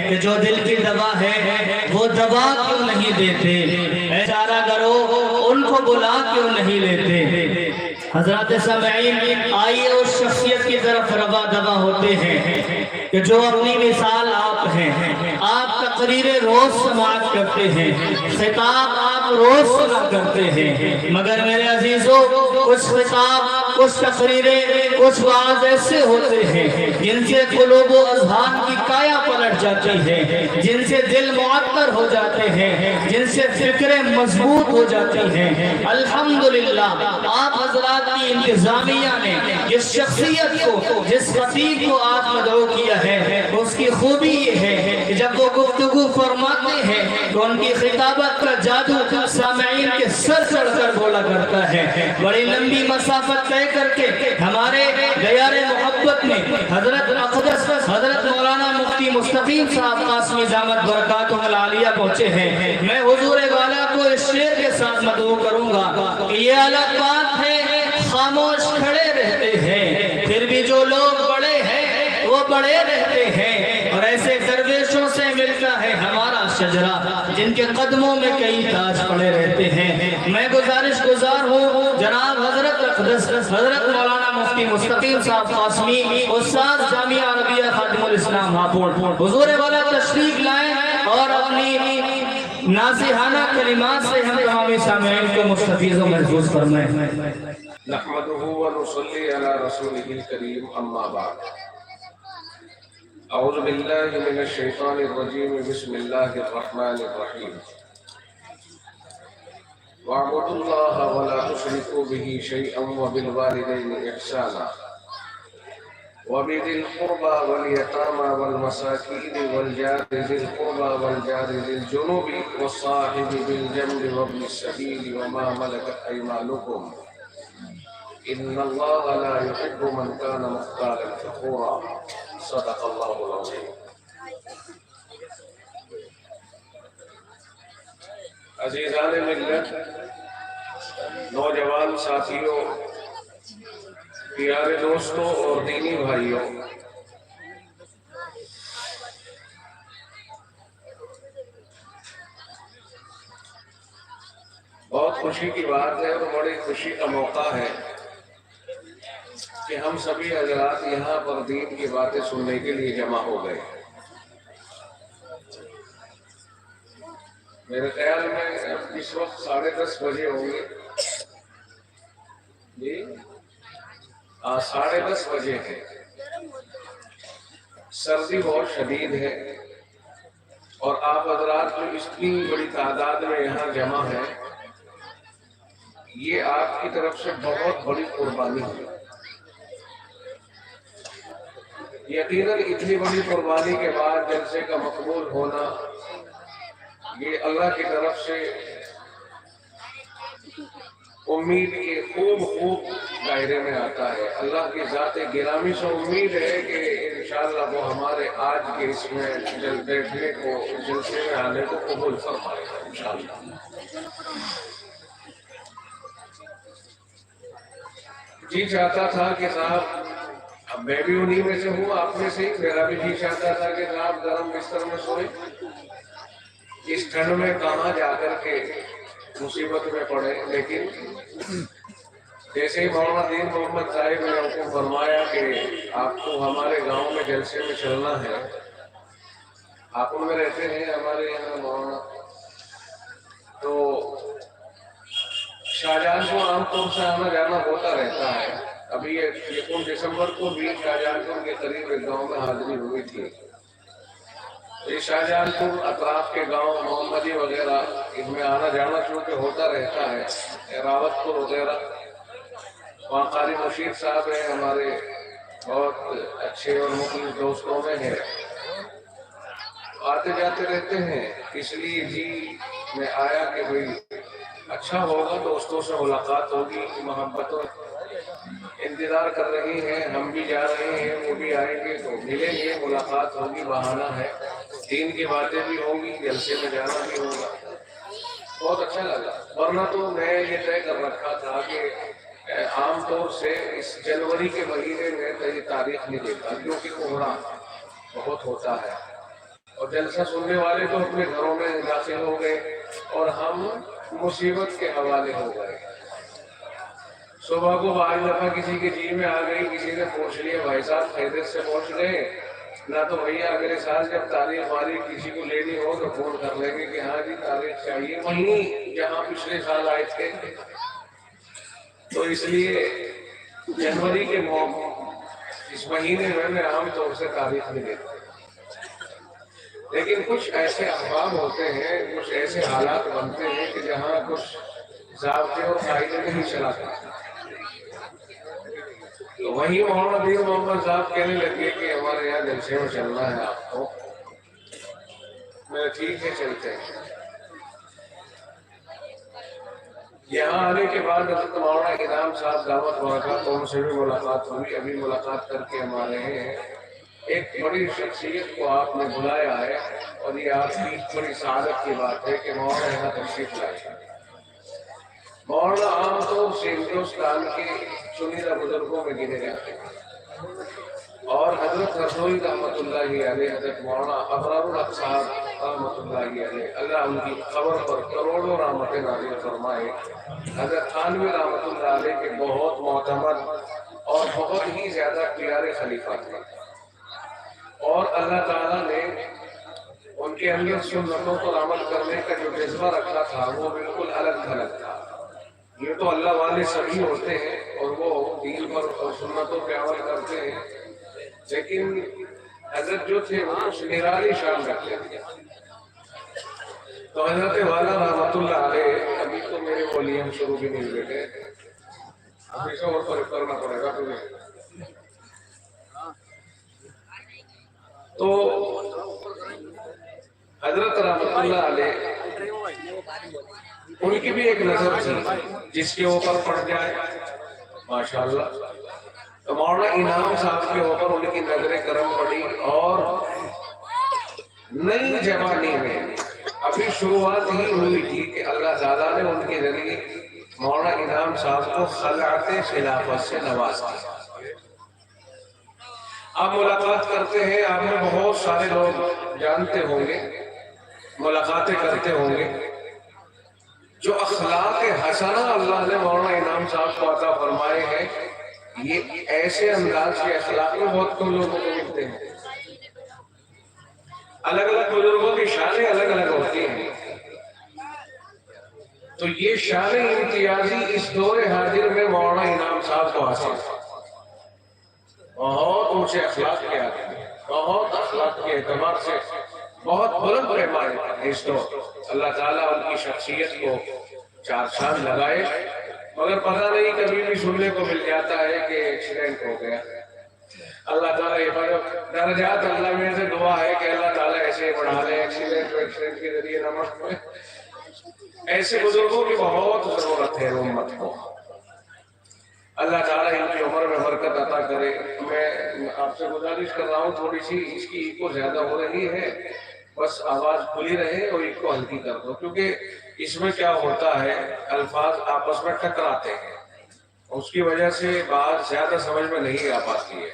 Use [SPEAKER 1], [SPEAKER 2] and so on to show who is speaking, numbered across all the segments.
[SPEAKER 1] کہ جو دل کی دوا ہے وہ دوا کیوں نہیں دیتے، اے چارہ گروہ ان کو بلا کیوں نہیں لیتے۔ حضرات سامعین، آئیے اس شخصیت کی طرف روا دوا ہوتے ہیں کہ جو اپنی مثال آپ ہیں۔ آپ تقریریں روز سماعت کرتے ہیں، خطاب آپ روز سنا کرتے ہیں، مگر میرے عزیزوں کچھ خطاب، کچھ تقریریں، کچھ وعظ ایسے ہوتے ہیں جن سے قلوب و اذہان کی کایا پلٹ جاتی ہے، جن سے دل معطر ہو جاتے ہیں، جن سے فکریں مضبوط ہو جاتی ہیں۔ الحمدللہ آپ حضرات کی انتظامیہ نے جس شخصیت کو، جس خطیب کو آج مدعو کیا ہے، اس کی خوبی یہ ہے کہ جب وہ گفتگو فرماتے ہیں تو ان کی خطابت کا جادو سامعین کے سر چڑھ کر بولا کرتا ہے۔ بڑی لمبی مسافت طے کر کے ہمارے دیار محبت میں حضرت اقدس حضرت مولانا مفتی مستقیم صاحب قاسمی دامت برکاتہ العالیہ پہنچے ہیں۔ میں حضور والا کو اس شعر کے ساتھ مدعو کروں گا کہ یہ الگ بات ہے خاموش کھڑے رہتے ہیں، پھر بھی جو لوگ بڑے ہیں وہ بڑے رہتے ہیں، اور ایسے درویشوں سے ملتا ہے ہمارا شجرہ جن کے قدموں میں کئی تاج پڑے رہتے ہیں۔ میں گزارش گزار ہوں جناب حضرت اقدس حضرت مولانا مفتی مستقیم صاحب قاسمی استاد جامعہ عربیہ خادم الاسلام ہاپوڑ، حضور والا تشریف لائیں اور اپنی نازحانہ کلمات سے ہم تمامی سامعین کو مستفیض و محفوظ فرمائیں۔
[SPEAKER 2] نحمده ونصلي على رسوله الكريم اما بعد اعوذ باللہ من الشیطان الرجیم بسم اللہ الرحمن الرحیم واعبدوا اللہ ولا تشركوا به شيئا وبالوالدین احسانا وبذي القربى واليتامى والمساكين والجار ذي القربى والجار ذي الجنوب والصاحب بالجنب وابن السبيل وما ملكت ايمانكم ان اللہ لا يحب من كان مختالا فخورا صدق اللہ العظیم۔ عزیزان ملت، نوجوان ساتھیوں، پیارے دوستوں اور دینی بھائیوں، بہت خوشی کی بات ہے اور بڑی خوشی کا موقع ہے کہ ہم سبھی حضرات یہاں پر دین کی باتیں سننے کے لیے جمع ہو گئے۔ میرے خیال میں اس وقت 10:30 بجے ہوں گے، جی 10:30 بجے ہیں۔ سردی بہت شدید ہے اور آپ حضرات جو اتنی بڑی تعداد میں یہاں جمع ہیں، یہ آپ کی طرف سے بہت بڑی قربانی ہے۔ یقیناً اتنی بڑی قربانی کے بعد جلسے کا مقبول ہونا یہ اللہ کی طرف سے امید کے خوب دائرے میں آتا ہے۔ اللہ کی ذات گرامی سے امید ہے کہ انشاءاللہ وہ ہمارے آج کے اس میں بیٹھنے کو، جلسے میں آنے کو قبول فرمائے گا انشاءاللہ۔ جی چاہتا تھا کہ صاحب، اب میں بھی انہی میں سے ہوں، آپ میں سے، میرا بھی جی چاہتا تھا کہ صاحب گرم بستر میں سوئیں، اس ٹھنڈ میں کہاں جا کر کے مصیبت میں پڑے، لیکن جیسے ہی مولانا دین محمد صاحب نے حکم فرمایا کہ آپ کو ہمارے گاؤں میں جلسے میں چلنا ہے، آپ ان میں رہتے ہیں ہمارے یہاں مولانا، تو شاہجہان کو عام طور سے آنا جانا ہوتا رہتا ہے۔ ابھی 1 دسمبر کو بھی شاہجہان پور کے قریب ایک گاؤں میں حاضری ہوئی تھی۔ یہ شاہجہان پور اطراف کے گاؤں محمدی وغیرہ ان میں آنا جانا چونکہ ہوتا رہتا ہے، راوت پور وغیرہ، وہاں قاری مشیر صاحب ہیں ہمارے، بہت اچھے اور مخلص دوستوں میں ہیں، آتے جاتے رہتے ہیں۔ اس لیے جی میں آیا کہ بھئی اچھا ہوگا دوستوں سے ملاقات ہوگی، محبتوں انتظار کر رہی ہیں، ہم بھی جا رہے ہیں، وہ بھی آئیں گے تو ملیں گے، ملاقات ہوگی، بہانہ ہے، دین کی باتیں بھی ہوں گی، جلسے میں جانا بھی ہوگا۔ بہت اچھا لگا، ورنہ تو میں یہ طے کر رکھا تھا کہ عام طور سے اس جنوری کے مہینے میں یہ تاریخ نہیں دیتا، کیونکہ کوہرا بہت ہوتا ہے، اور جلسہ سننے والے تو اپنے گھروں میں داخل ہو گئے اور ہم مصیبت کے حوالے ہو گئے۔ صبح کو بعض دفعہ کسی کے جی میں آ گئی، کسی نے پوچھ لیا بھائی صاحب خیریت سے پہنچ گئے نہ، تو بھیا اگلے سال جب تاریخ واریخ کسی کو لینی ہو تو فون کر لیں گے کہ ہاں جی تاریخ چاہیے وہیں جہاں پچھلے سال آئے تھے۔ تو اس لیے جنوری کے اس مہینے میں عام طور سے تاریخ نہیں دیتا، لیکن کچھ ایسے احباب ہوتے ہیں، کچھ ایسے حالات بنتے ہیں کہ جہاں کچھ ضابطے اور قاعدے نہیں چلاتے، تو وہی مولانا دین محمد صاحب کہنے لگے کہ ہمارے یہاں جلسے میں چلنا ہے آپ کو۔ میں ٹھیک ہے چلتے ہیں۔ یہاں آنے کے بعد حضرت مولانا انعام صاحب دعوت برکات ان سے بھی ملاقات ہوئی، ابھی ملاقات کر کے ہم آ رہے ہیں۔ ایک بڑی شخصیت کو آپ نے بلایا ہے اور یہ آپ کی بڑی سعادت کی بات ہے کہ مولانا یہاں تشریف لائے۔ مولانا عام طور سے ہندوستان کے چنیدہ بزرگوں میں گنے جاتے ہیں، اور حضرت رسول رحمۃ اللہ علیہ، حضرت مولانا ابرار الحق صاحب رحمۃ اللہ علیہ، اللہ ان کی قبر پر کروڑوں رحمتیں نازل فرمائے۔ حضرت تھانوی رحمۃ اللہ علیہ کے بہت معتمد اور بہت ہی زیادہ پیارے خلیفہ تھے، اور اللہ تعالیٰ نے ان کے اندر سنتوں پر عمل کرنے کا جو جذبہ رکھا تھا وہ بالکل الگ تھلگ تھا۔ یہ تو اللہ والے سبھی ہوتے ہیں اور وہ دین پر اور سنتوں پہ عمل کرتے ہیں، لیکن حضرت جو تھے وہ نرالی شان رکھتے تھے۔ تو حضرت والا رحمۃ اللہ علیہ، ابھی تو میرے ولیم شروع بھی نہیں ہوئے تھے، ابھی سے اور فرق کرنا پڑے گا تمہیں۔ تو حضرت رحمۃ اللہ علیہ ان کی بھی ایک نظر تھی جس کے اوپر پڑ جائے ماشاءاللہ، تو مولانا انعام صاحب کے اوپر ان کی نظر کرم پڑی، اور نئی جوانی میں ابھی شروعات ہی ہوئی تھی کہ اللہ تعالیٰ نے ان کے ذریعے مولانا انعام صاحب کو خلعت خلافت سے نواز دیا۔ آپ ملاقات کرتے ہیں، آپ میں بہت سارے لوگ جانتے ہوں گے، ملاقاتیں کرتے ہوں گے، جو اخلاق حسنہ اللہ نے مولانا انعام صاحب کو عطا فرمائے ہیں، یہ ایسے انداز کے اخلاق میں بہت کم لوگوں کو ملتے ہیں۔ الگ الگ بزرگوں کی شانیں الگ الگ ہوتی ہیں، تو یہ شان امتیازی اس دور حاضر میں مولانا انعام صاحب کو حاصل ہے۔ بہت اونچے اخلاق کے آدمی، بہت اخلاق کے اعتبار سے بہت بلند پیمانے پر اس دور، اللہ تعالیٰ ان کی شخصیت کو چار چاند لگائے، مگر پتہ نہیں کبھی بھی سننے کو مل جاتا ہے کہ ایکسیڈنٹ ہو گیا۔ اللہ تعالیٰ یہ درجات اللہ میں سے دعا ہے کہ اللہ تعالیٰ ایسے بڑھا لے، ایکسیڈنٹ کے ذریعے نمک میں ایسے بزرگوں کی بہت ضرورت ہے امت کو۔ اللہ تعالیٰ ان کی عمر میں برکت عطا کرے۔ میں آپ سے گزارش کر رہا ہوں، تھوڑی سی اس کی ایکو زیادہ ہو رہی ہے، بس آواز کھلی رہے اور ایکو ہلکی کر دو، کیونکہ اس میں کیا ہوتا ہے الفاظ آپس میں ٹکراتے ہیں، اس کی وجہ سے بات زیادہ سمجھ میں نہیں آ پاتی ہے۔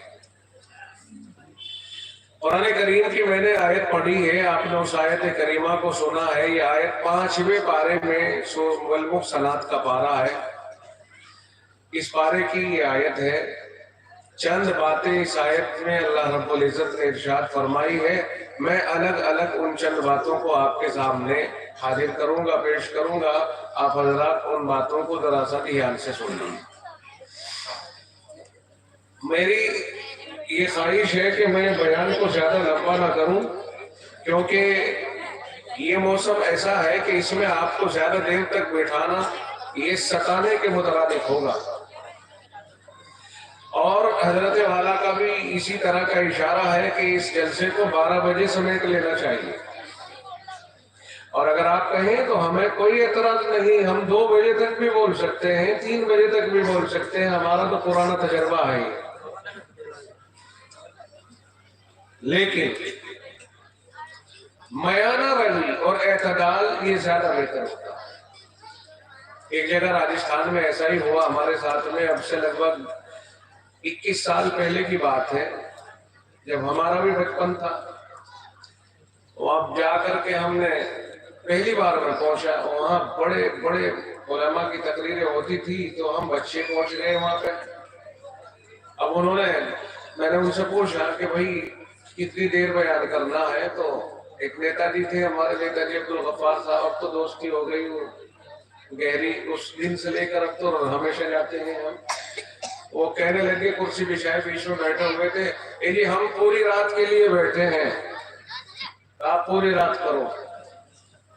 [SPEAKER 2] قرآن کریم کی میں نے آیت پڑھی ہے، آپ نے اس آیت کریمہ کو سنا ہے۔ یہ آیت 5ویں پارے میں سورۃ المحصنات کا پارہ ہے، اس پارے کی یہ آیت ہے۔ چند باتیں اس آیت میں اللہ رب العزت نے ارشاد فرمائی ہے، میں الگ الگ ان چند باتوں کو آپ کے سامنے حاضر کروں گا، پیش کروں گا، آپ حضرات ان باتوں کو ذرا سا دھیان سے سنیں۔ میری یہ خواہش ہے کہ میں بیان کو زیادہ لمبا نہ کروں، کیونکہ یہ موسم ایسا ہے کہ اس میں آپ کو زیادہ دیر تک بیٹھانا یہ ستانے کے مترادف ہوگا، اور حضرت والا کا بھی اسی طرح کا اشارہ ہے کہ اس جلسے کو 12 بجے سمیٹ لینا چاہیے، اور اگر آپ کہیں تو ہمیں کوئی اعتراض نہیں، ہم 2 بجے تک بھی بول سکتے ہیں، 3 بجے تک بھی بول سکتے ہیں، ہمارا تو پرانا تجربہ ہے۔ لیکن میانہ روی اور اعتدال یہ زیادہ بہتر ہوتا ہے۔ ایک جگہ راجستھان میں ایسا ہی ہوا ہمارے ساتھ میں، اب سے لگ بھگ 21 سال پہلے کی بات ہے، جب ہمارا بھی بچپن تھا۔ اب جا کر کے ہم نے پہلی بار میں پہنچا، وہاں بڑے بڑے علماء کی تقریریں ہوتی تھی، تو ہم بچے پہنچ گئے وہاں پہ۔ اب میں نے ان سے پوچھا کہ بھائی کتنی دیر بیان کرنا ہے، تو ایک نیتا جی تھے ہمارے، نیتا جی عبدالغفار صاحب، اب تو دوستی ہو گئی گہری، اس دن سے لے کر اب تو ہمیشہ جاتے ہیں ہم۔ وہ کہنے لگے، کرسی بچھائے بیچ میں بیٹھے ہوئے تھے، اے جی ہم پوری رات کے لیے بیٹھے ہیں، آپ پوری رات کرو۔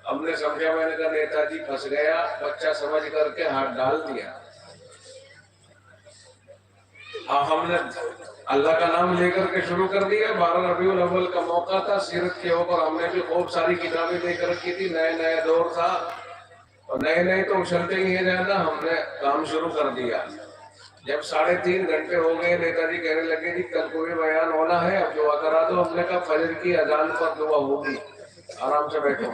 [SPEAKER 2] ہم نے سمجھا، میں نے کہا نیتا جی پھنس گیا، بچہ سمجھ کر کے ہاتھ ڈال دیا۔ ہم نے اللہ کا نام لے کر کے شروع کر دیا۔ 12 ربیع الاول کا موقع تھا، سیرت کے اوپر ہم نے بھی خوب ساری کتابیں لے کر رکھی تھی، نئے دور تھا، اور نئے تو اچھلتے ہی ہیں زیادہ، ہم نے کام شروع کر دیا۔ جب 3.5 گھنٹے ہو گئے، نیتا جی کہنے لگے جی کل کو بھی بیان ہونا ہے، اب دعا کرا دو۔ ہم نے کہا فجر کی اذان پر دعا ہوگی، آرام سے بیٹھو۔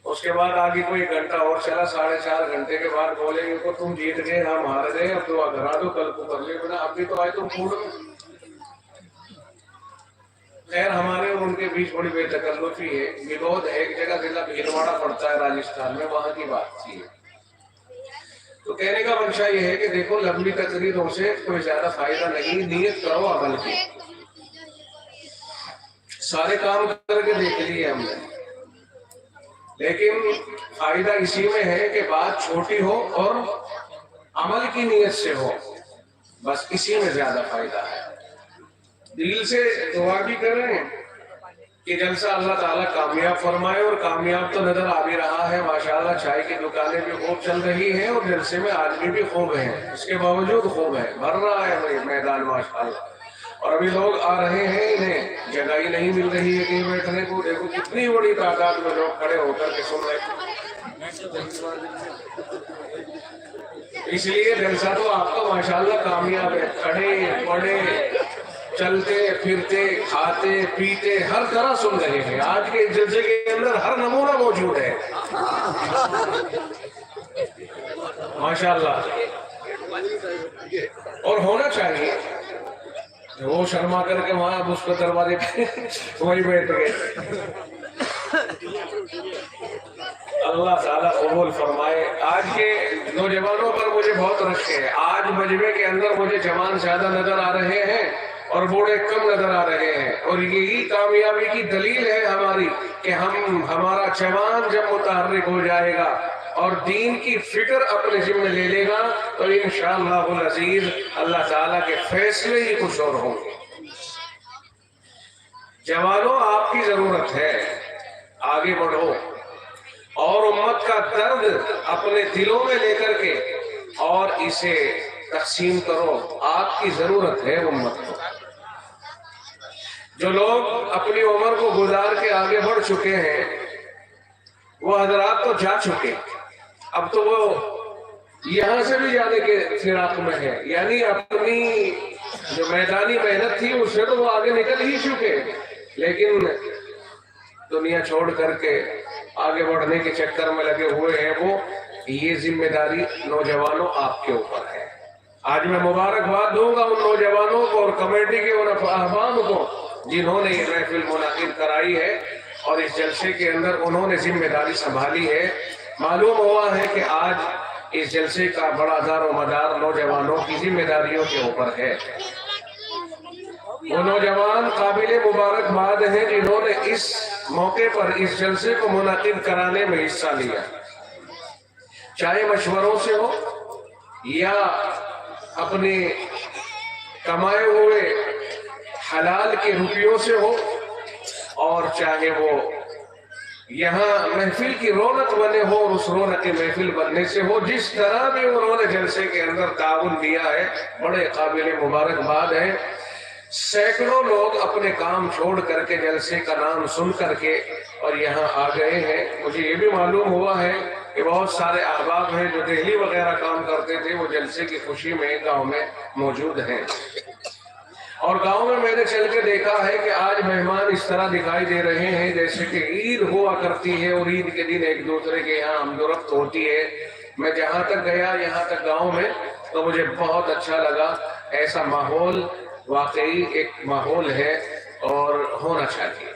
[SPEAKER 2] اس کے بعد آگے کوئی گھنٹہ اور چلا، 4.5 گھنٹے کے بعد بولے ان کو تم جیت گئے، ہم ہار گئے، اب دعا کرا دو، کل کو کر لے بنا، ابھی تو آئے تم پھوڑ۔ خیر ہمارے اور ان کے بیچ بڑی بے تکلفی ہے۔ گلود ایک جگہ ضلع بھیلواڑہ پڑتا ہے راجستھان میں، وہاں کی بات تھی۔ تو کہنے کا منشا یہ ہے کہ دیکھو لمبی تقریروں سے کوئی زیادہ فائدہ نہیں، نیت کرو عمل کی۔ سارے کام کر کے دیکھ لیے ہم نے، لیکن فائدہ اسی میں ہے کہ بات چھوٹی ہو اور عمل کی نیت سے ہو، بس اسی میں زیادہ فائدہ ہے۔ دل سے دعا بھی کریں کہ جلسہ اللہ تعالیٰ کامیاب فرمائے، اور کامیاب تو نظر آ بھی رہا ہے ماشاءاللہ، چائے کی دکانیں بھی خوب چل رہی ہیں اور جلسے میں آدمی بھی خوب ہیں، اس کے باوجود خوب ہے، بھر رہا ہے میدان ماشاءاللہ۔ اور ابھی لوگ آ رہے ہیں، انہیں جگہ ہی نہیں مل رہی ہے کہیں بیٹھنے کو، دیکھو کتنی بڑی تعداد میں لوگ کھڑے ہو کر کے سن رہے ہیں۔ اس لیے جلسہ تو آپ کا ماشاءاللہ کامیاب ہے، کھڑے پڑے چلتے پھرتے کھاتے پیتے ہر طرح سن رہے ہیں۔ آج کے جلسے کے اندر ہر نمونہ موجود ہے ماشاءاللہ، اور ہونا چاہیے۔ وہ شرما کر کے وہاں اس کو دروازے پہ وہی بیٹھ گئے۔ اللہ تعالیٰ قبول فرمائے۔ آج کے نوجوانوں پر مجھے بہت رشک ہے، آج مجمع کے اندر مجھے جوان زیادہ نظر آ رہے ہیں اور بوڑھے کم نظر آ رہے ہیں، اور یہی کامیابی کی دلیل ہے ہماری کہ ہمارا جوان جب متحرک ہو جائے گا اور دین کی فکر اپنے ذمہ لے لے گا تو انشاءاللہ العزیز اللہ تعالیٰ کے فیصلے ہی کچھ اور ہوں گے۔ جوانوں آپ کی ضرورت ہے، آگے بڑھو اور امت کا درد اپنے دلوں میں لے کر کے اور اسے تقسیم کرو، آپ کی ضرورت ہے امت کو۔ جو لوگ اپنی عمر کو گزار کے آگے بڑھ چکے ہیں وہ حضرات تو جا چکے، اب تو وہ یہاں سے بھی جانے کے فراق میں ہے، یعنی اپنی جو میدانی محنت تھی اس سے تو وہ آگے نکل ہی چکے، لیکن دنیا چھوڑ کر کے آگے بڑھنے کے چکر میں لگے ہوئے ہیں وہ۔ یہ ذمہ داری نوجوانوں آپ کے اوپر ہے۔ آج میں مبارکباد دوں گا ان نوجوانوں کو اور کمیٹی کے ان احباب کو جنہوں نے یہ محفل منعقد کرائی ہے اور اس جلسے کے اندر انہوں نے ذمہ داری سنبھالی ہے۔ معلوم ہوا ہے کہ آج اس جلسے کا بڑا دار و مدار نوجوانوں کی ذمہ داریوں کے اوپر ہے۔ وہ نوجوان قابل مبارکباد ہیں جنہوں نے اس موقع پر اس جلسے کو منعقد کرانے میں حصہ لیا، چاہے مشوروں سے ہو یا اپنے کمائے ہوئے حلال کے روپیوں سے ہو، اور چاہے وہ یہاں محفل کی رونق بنے ہو اور اس رونق محفل بننے سے ہو، جس طرح بھی انہوں نے جلسے کے اندر تعاون دیا ہے بڑے قابل مبارکباد ہیں۔ سینکڑوں لوگ اپنے کام چھوڑ کر کے جلسے کا نام سن کر کے اور یہاں آ گئے ہیں۔ مجھے یہ بھی معلوم ہوا ہے کہ بہت سارے احباب ہیں جو دہلی وغیرہ کام کرتے تھے، وہ جلسے کی خوشی میں گاؤں میں موجود ہیں، اور گاؤں میں نے چل کے دیکھا ہے کہ آج مہمان اس طرح دکھائی دے رہے ہیں جیسے کہ عید ہوا کرتی ہے اور عید کے دن ایک دوسرے کے یہاں ہم درخت ہوتی ہے۔ میں جہاں تک گیا یہاں تک گاؤں میں تو مجھے بہت اچھا لگا، ایسا ماحول واقعی ایک ماحول ہے اور ہونا چاہیے۔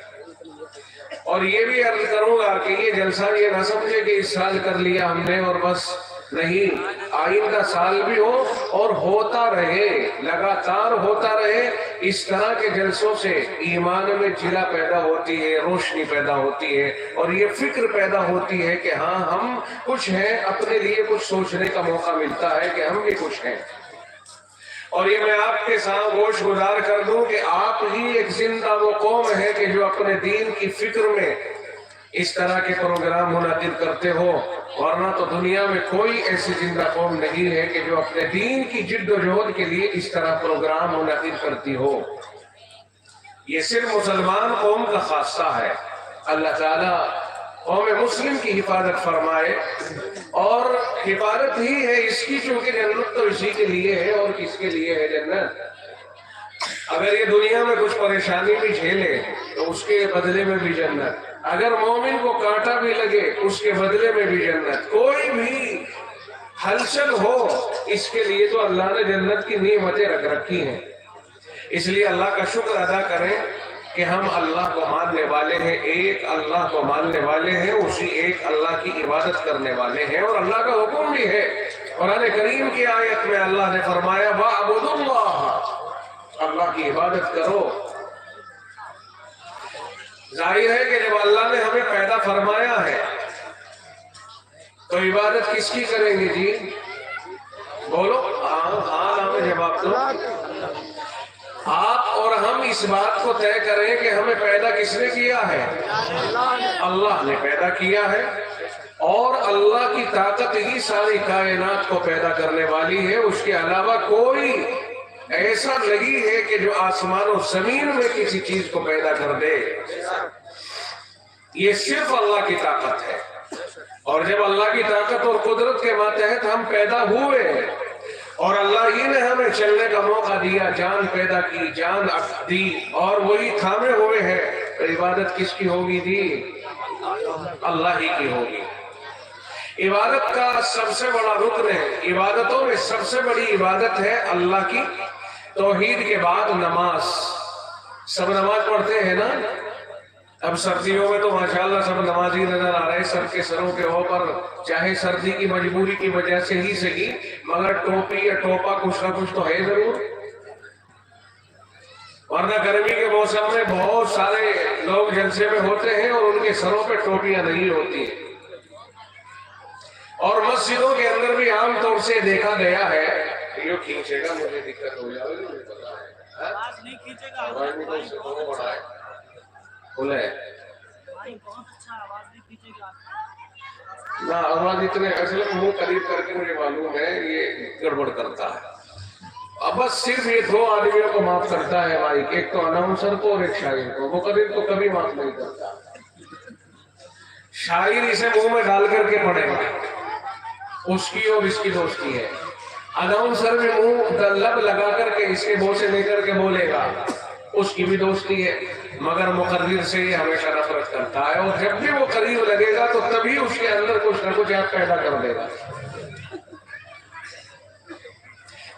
[SPEAKER 2] اور یہ بھی عرض کروں گا کہ یہ جلسہ یہ نہ سمجھے کہ اس سال کر لیا ہم نے اور بس، نہیں، آئندہ سال بھی ہو اور ہوتا رہے، لگاتار ہوتا رہے۔ اس طرح کے جلسوں سے ایمان میں جلا پیدا ہوتی ہے، روشنی پیدا ہوتی ہے، اور یہ فکر پیدا ہوتی ہے کہ ہاں ہم کچھ ہیں، اپنے لیے کچھ سوچنے کا موقع ملتا ہے کہ ہم بھی کچھ ہیں۔ اور یہ میں آپ کے ساتھ گوش گزار کر دوں کہ آپ ہی ایک زندہ وہ قوم ہے کہ جو اپنے دین کی فکر میں اس طرح کے پروگرام منعقد کرتے ہو، ورنہ تو دنیا میں کوئی ایسی زندہ قوم نہیں ہے کہ جو اپنے دین کی جد و جہد کے لیے اس طرح پروگرام منعقد کرتی ہو۔ یہ صرف مسلمان قوم کا خاصہ ہے۔ اللہ تعالیٰ قوم مسلم کی حفاظت فرمائے، اور حفاظت ہی ہے اس کی، چونکہ جنت تو اسی کے لیے ہے، اور کس کے لیے ہے جنت؟ اگر یہ دنیا میں کچھ پریشانی بھی جھیلے تو اس کے بدلے میں بھی جنت، اگر مومن کو کانٹا بھی لگے اس کے بدلے میں بھی جنت، کوئی بھی ہلچل ہو اس کے لیے تو اللہ نے جنت کی نعمتیں رکھ رکھی ہیں۔ اس لیے اللہ کا شکر ادا کریں کہ ہم اللہ کو ماننے والے ہیں، ایک اللہ کو ماننے والے ہیں، اسی ایک اللہ کی عبادت کرنے والے ہیں، اور اللہ کا حکم بھی ہے۔ قرآن کریم کی آیت میں اللہ نے فرمایا وَاعْبُدُوا اللَّهَ، اللہ کی عبادت کرو۔ ظاہر ہے کہ جب اللہ نے ہمیں پیدا فرمایا ہے تو عبادت کس کی کریں گے جی؟ بولو، ہاں میں جواب دو۔ آپ اور ہم اس بات کو طے کریں کہ ہمیں پیدا کس نے کیا ہے؟ اللہ نے پیدا کیا ہے، اور اللہ کی طاقت ہی ساری کائنات کو پیدا کرنے والی ہے۔ اس کے علاوہ کوئی ایسا نہیں ہے کہ جو آسمان و زمین میں کسی چیز کو پیدا کر دے، یہ صرف اللہ کی طاقت ہے۔ اور جب اللہ کی طاقت اور قدرت کے ماتحت ہم پیدا ہوئے اور اللہ ہی نے ہمیں چلنے کا موقع دیا، جان پیدا کی، جان دی، اور وہی تھامے ہوئے ہیں، تو عبادت کس کی ہوگی جی؟ اللہ ہی کی ہوگی۔ عبادت کا سب سے بڑا رکن ہے، عبادتوں میں سب سے بڑی عبادت ہے اللہ کی توحید کے بعد نماز۔ سب نماز پڑھتے ہیں نا؟ اب سردیوں میں تو ماشاءاللہ سب نمازی نظر آ رہے ہیں، سب کے سروں کے اوپر، چاہے سردی کی مجبوری کی وجہ سے ہی صحیح، مگر ٹوپی یا ٹوپا کچھ نہ کچھ تو ہے ضرور، ورنہ گرمی کے موسم میں بہت سارے لوگ جلسے میں ہوتے ہیں اور ان کے سروں پہ ٹوپیاں نہیں ہوتی۔ اور مسجدوں کے اندر بھی عام طور سے دیکھا گیا ہے، یہ کھینچے گا مجھے دقت ہو جائے گی، مجھے پتا ہے آواز نہیں کھینچے گا، آواز نہیں سے بہت بڑا ہے، کھلا ہے نہ، آواز اتنے اصل منہ قریب کر کے مجھے معلوم ہے یہ گڑبڑ کرتا ہے۔ اب بس صرف یہ دو آدمیوں کو معاف کرتا ہے مائک، ایک تو اناؤنسر کو اور ایک شاعر کو، مقرر کو کبھی معاف نہیں کرتا۔ شاعر اسے منہ میں ڈال کر کے پڑھے گا، اس کی اور اس کی دوستی ہے۔ اناؤنسر بھی منہ لب لگا کر کے اس کے منہ سے لے کر کے بولے گا، اس کی بھی دوستی ہے، مگر مقرر سے یہ ہمیشہ نفرت کرتا ہے، اور جب بھی وہ قریب لگے گا تو تبھی اس کے اندر کچھ نہ کچھ آپ پیدا کر دے گا۔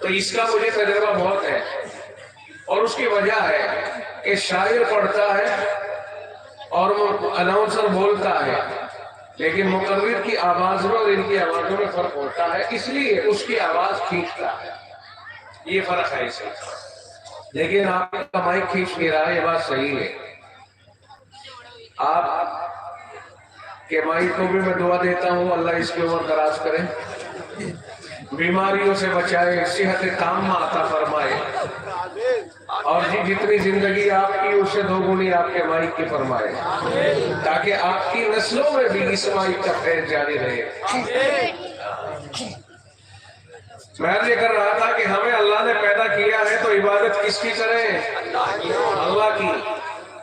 [SPEAKER 2] تو اس کا مجھے تجربہ بہت ہے، اور اس کی وجہ ہے کہ شاعر پڑھتا ہے اور اناؤنسر بولتا ہے، لیکن مقرر کی آواز میں اور ان کی آوازوں میں فرق ہوتا ہے، اس لیے اس کی آواز کھینچتا ہے، یہ فرق ہے اسے۔ لیکن آپ کا مائک کھینچ نہیں رہا، یہ بات صحیح ہے۔ آپ کے مائک کو بھی میں دعا دیتا ہوں، اللہ اس کی عمر دراز کرے، بیماریوں سے بچائے، صحت تامہ عطا فرمائے، اور جتنی زندگی آپ کی اس سے 2 گنی آپ کے مائک کی فرمائے، تاکہ آپ کی نسلوں میں بھی اس مائک کا فیض جاری رہے۔ میں یہ کر رہا تھا کہ ہمیں اللہ نے پیدا کیا ہے تو عبادت کس کی کریں؟ اللہ کی۔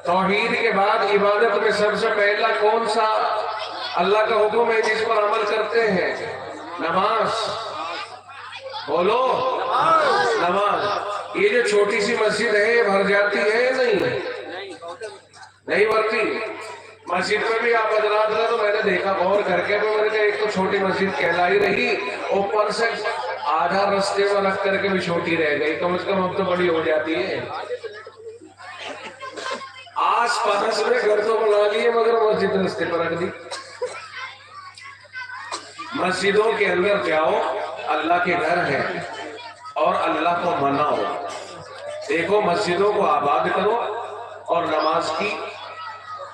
[SPEAKER 2] توحید کے بعد عبادت میں سب سے پہلا کون سا اللہ کا حکم ہے جس پر عمل کرتے ہیں؟ نماز۔ بولو، نماز۔ یہ جو چھوٹی سی مسجد ہے یہ بھر جاتی ہے نہیں بھرتی؟ مسجد میں بھی آپ حضرات رہے تو میں نے دیکھا غور کر کے، تو میں نے کہا ایک تو چھوٹی مسجد کہلائی رہی، اوپر سے آدھا رستے میں رکھ کر کے بھی چھوٹی رہ گئی، کم از کم اب تو بڑی ہو جاتی ہے۔ آس پاس میں گھر تو بنا لیے مگر مسجد رستے پر رکھ دی. مسجدوں کے اندر جاؤ، اللہ کے گھر ہے اور اللہ کو مناؤ. دیکھو مسجدوں کو آباد کرو اور نماز کی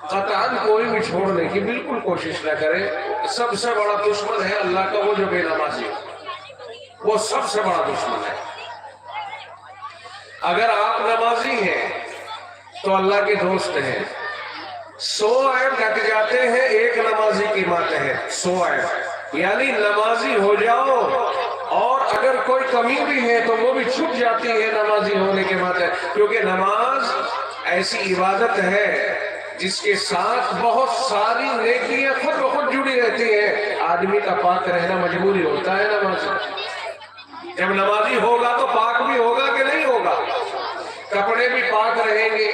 [SPEAKER 2] قطعاً کوئی بھی چھوڑنے کی بالکل کوشش نہ کرے. سب سے بڑا دشمن ہے اللہ کا وہ جو بے نمازی، وہ سب سے بڑا دشمن ہے. اگر آپ نمازی ہیں تو اللہ کے دوست ہیں. 100 عیب ڈھک جاتے ہیں ایک نمازی کی ماتحت. 100 عیب یعنی نمازی ہو جاؤ، اور اگر کوئی کمی بھی ہے تو وہ بھی چھپ جاتی ہے نمازی ہونے کے ماتحت. کیونکہ نماز ایسی عبادت ہے جس کے ساتھ بہت ساری نیکیاں خود بخود جڑی رہتی ہیں. آدمی کا پاک رہنا مجبوری ہوتا ہے نمازی. جب نمازی ہوگا تو پاک بھی ہوگا کہ نہیں ہوگا؟ کپڑے بھی پاک رہیں گے.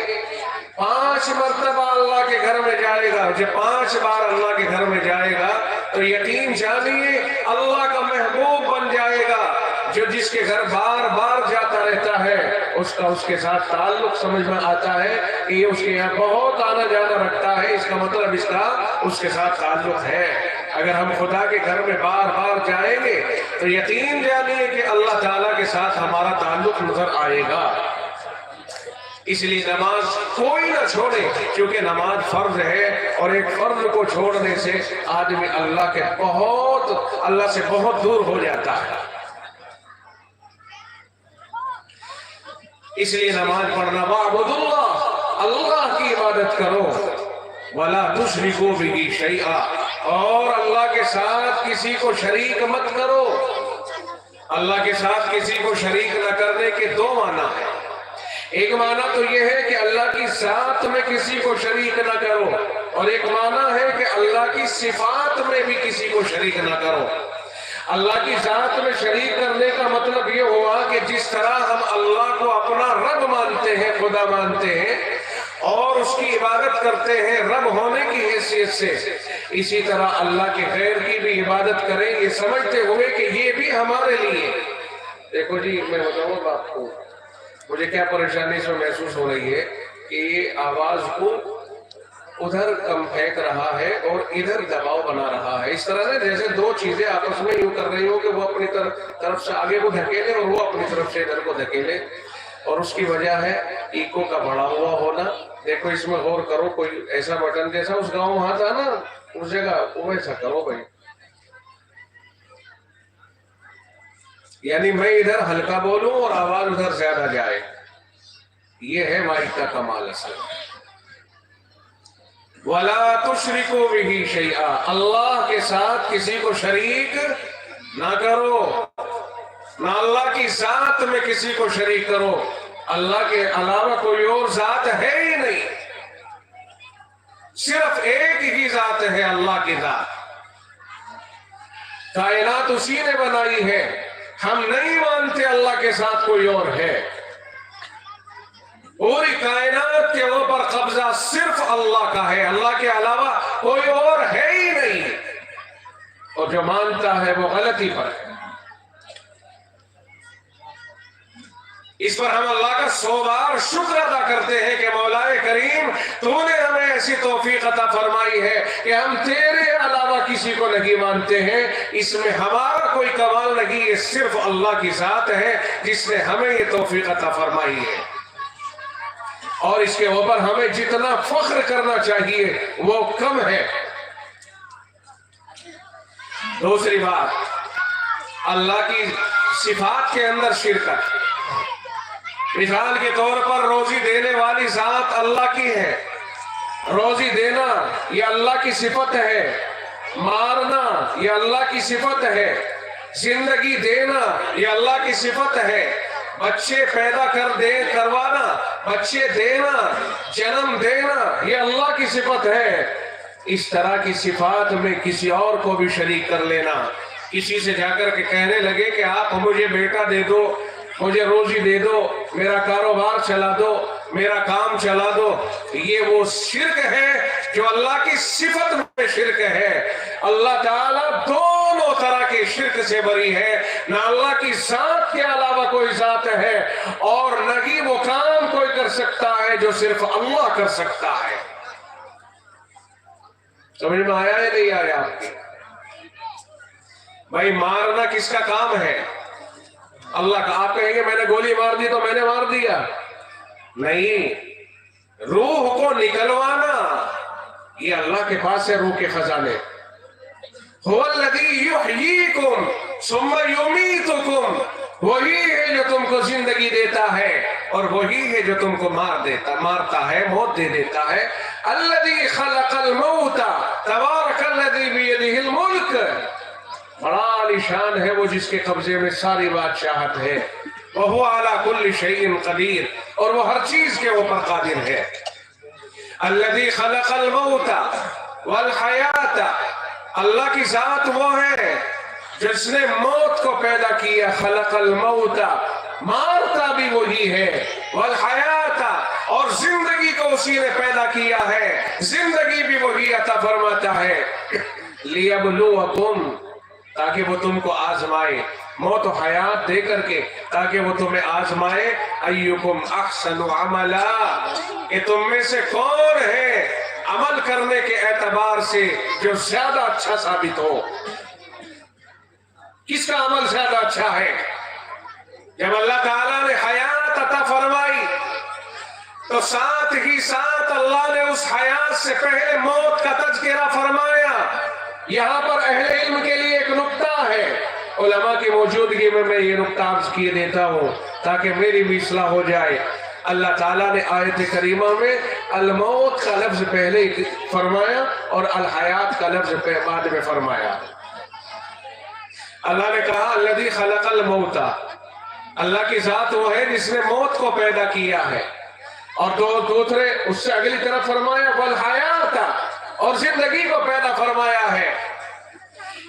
[SPEAKER 2] 5 مرتبہ اللہ کے گھر میں جائے گا. جب 5 بار اللہ کے گھر میں جائے گا تو یقین جانیے اللہ کا محبوب بن جائے گا. جو جس کے گھر بار بار جاتا رہتا ہے اس کا اس کے ساتھ تعلق سمجھ میں آتا ہے کہ یہ اس کے یہاں بہت آنا جانا رکھتا ہے. اس کا مطلب اس کا اس کے ساتھ تعلق ہے. اگر ہم خدا کے گھر میں بار بار جائیں گے تو یقین جانیے کہ اللہ تعالیٰ کے ساتھ ہمارا تعلق نظر آئے گا. اس لیے نماز کوئی نہ چھوڑے، کیونکہ نماز فرض ہے، اور ایک فرض کو چھوڑنے سے آدمی اللہ سے بہت دور ہو جاتا ہے. اس لیے نماز پڑھنا، وَاعْبُدُوا اللَّهَ، اللہ کی عبادت کرو، وَلَا تُشْرِكُوا بِهِ شَيْئًا، اور اللہ کے ساتھ کسی کو شریک مت کرو. اللہ کے ساتھ کسی کو شریک نہ کرنے کے 2 معنی ہیں. ایک معنی تو یہ ہے کہ اللہ کی ذات میں کسی کو شریک نہ کرو، اور ایک معنی ہے کہ اللہ کی صفات میں بھی کسی کو شریک نہ کرو. اللہ کی ذات میں شریک کرنے کا مطلب یہ ہوا کہ جس طرح ہم اللہ کو اپنا رب مانتے ہیں، خدا مانتے ہیں، اور اس کی عبادت کرتے ہیں رب ہونے کی حیثیت سے، اسی طرح اللہ کے غیر کی بھی عبادت کریں، یہ سمجھتے ہوئے کہ یہ بھی ہمارے لیے. دیکھو جی، میں بتاؤں آپ کو مجھے کیا پریشانی سے محسوس ہو رہی ہے کہ یہ آواز کو ادھر کم پھینک رہا ہے اور ادھر دباؤ بنا رہا ہے. اس طرح سے جیسے 2 چیزیں آپس میں یوں کر رہی ہو کہ وہ اپنی طرف سے آگے کو دھکیلے اور وہ اپنی طرف سے ادھر کو دھکیلے، اور اس کی وجہ ہے ایکو کا بڑھا ہوا ہونا. دیکھو اس میں غور کرو، کوئی ایسا بٹن جیسا اس گاؤں وہاں تھا نا اس جگہ، وہ ایسا کرو بھائی. یعنی میں ادھر ہلکا بولوں اور آواز ادھر زیادہ جائے. یہ ہے مائک کا کمال اصل. وَلَا تُشْرِكُوا بِهِ شَيْئًا، اللہ کے ساتھ کسی کو شریک نہ کرو. نہ اللہ کی ذات میں کسی کو شریک کرو. اللہ کے علاوہ کوئی اور ذات ہے ہی نہیں، صرف ایک ہی ذات ہے، اللہ کی ذات. کائنات اسی نے بنائی ہے. ہم نہیں مانتے اللہ کے ساتھ کوئی اور ہے. پوری کائنات کے اوپر قبضہ صرف اللہ کا ہے، اللہ کے علاوہ کوئی اور ہے ہی نہیں. اور جو مانتا ہے وہ غلطی پر ہے. اس پر ہم اللہ کا 100 بار شکر ادا کرتے ہیں کہ مولا کریم تو نے ہمیں ایسی توفیق عطا فرمائی ہے کہ ہم تیرے علاوہ کسی کو نہیں مانتے ہیں. اس میں ہمارا کوئی کمال نہیں، یہ صرف اللہ کی ذات ہے جس نے ہمیں یہ توفیق عطا فرمائی ہے. اور اس کے اوپر ہمیں جتنا فخر کرنا چاہیے وہ کم ہے. دوسری بات، اللہ کی صفات کے اندر شرکت. مثال کے طور پر روزی دینے والی ذات اللہ کی ہے. روزی دینا یہ اللہ کی صفت ہے. مارنا یہ اللہ کی صفت ہے. زندگی دینا یہ اللہ کی صفت ہے. بچے پیدا کروانا، بچے دینا، جنم دینا یہ اللہ کی صفت ہے. اس طرح کی صفات میں کسی اور کو بھی شریک کر لینا، کسی سے جا کر کے کہنے لگے کہ آپ مجھے بیٹا دے دو، مجھے روزی دے دو، میرا کاروبار چلا دو، میرا کام چلا دو، یہ وہ شرک ہے جو اللہ کی صفت میں شرک ہے. اللہ تعالیٰ دونوں طرح کے شرک سے بری ہے. نہ اللہ کی ذات کے علاوہ کوئی ذات ہے، اور نہ ہی وہ کام کوئی کر سکتا ہے جو صرف اللہ کر سکتا ہے. سمجھ میں آیا ہے نہیں آیا آپ کی؟ بھائی مارنا کس کا کام ہے؟ اللہ کا. آپ کہیں گے میں نے گولی مار دی تو میں نے مار دیا. نہیں، روح کو نکلوانا یہ اللہ کے پاس ہے. روح کے خزانے هو الذی یحییکم ثم یمیتکم، وہی ہے جو تم کو زندگی دیتا ہے اور وہی ہے جو تم کو مارتا ہے، موت دے دیتا ہے. الذی خلق الموت تبارک الذی بیدہ الملک، بڑا عالی شان ہے وہ جس کے قبضے میں ساری بادشاہت ہے. وہو علی کل شیء قدیر، اور وہ ہر چیز کے اوپر قادر ہے. الذی خلق الموت والحیات، اللہ کی ذات وہ ہے جس نے موت کو پیدا کیا. خلق الموت، مارتا بھی وہی ہے. والحیات، اور زندگی کو اسی نے پیدا کیا ہے، زندگی بھی وہی عطا فرماتا ہے. لیبلوکم، تاکہ وہ تم کو آزمائے، موت و حیات دے کر کے تاکہ وہ تمہیں آزمائے. ایکم احسن عملا، کہ تم میں سے کون ہے عمل کرنے کے اعتبار سے جو زیادہ اچھا ثابت ہو. کس کا عمل زیادہ اچھا ہے؟ جب اللہ تعالیٰ نے حیات عطا فرمائی تو ساتھ ہی ساتھ اللہ نے اس حیات سے پہلے موت کا تذکرہ فرمایا. یہاں پر اہل علم کے لیے ایک نکتہ ہے، علماء کی موجودگی میں یہ نکتہ عرض کیے دیتا ہوں تاکہ میری بھی اصلاح ہو جائے. اللہ تعالیٰ نے آیت کریمہ میں الموت کا لفظ پہلے فرمایا اور الحیات کا لفظ بعد میں فرمایا. اللہ نے کہا الذی خلق الموت، اللہ کی ذات وہ ہے جس نے موت کو پیدا کیا ہے. اور دوسرے اس سے اگلی طرف فرمایا والحیات، اور زندگی کو پیدا فرمایا ہے.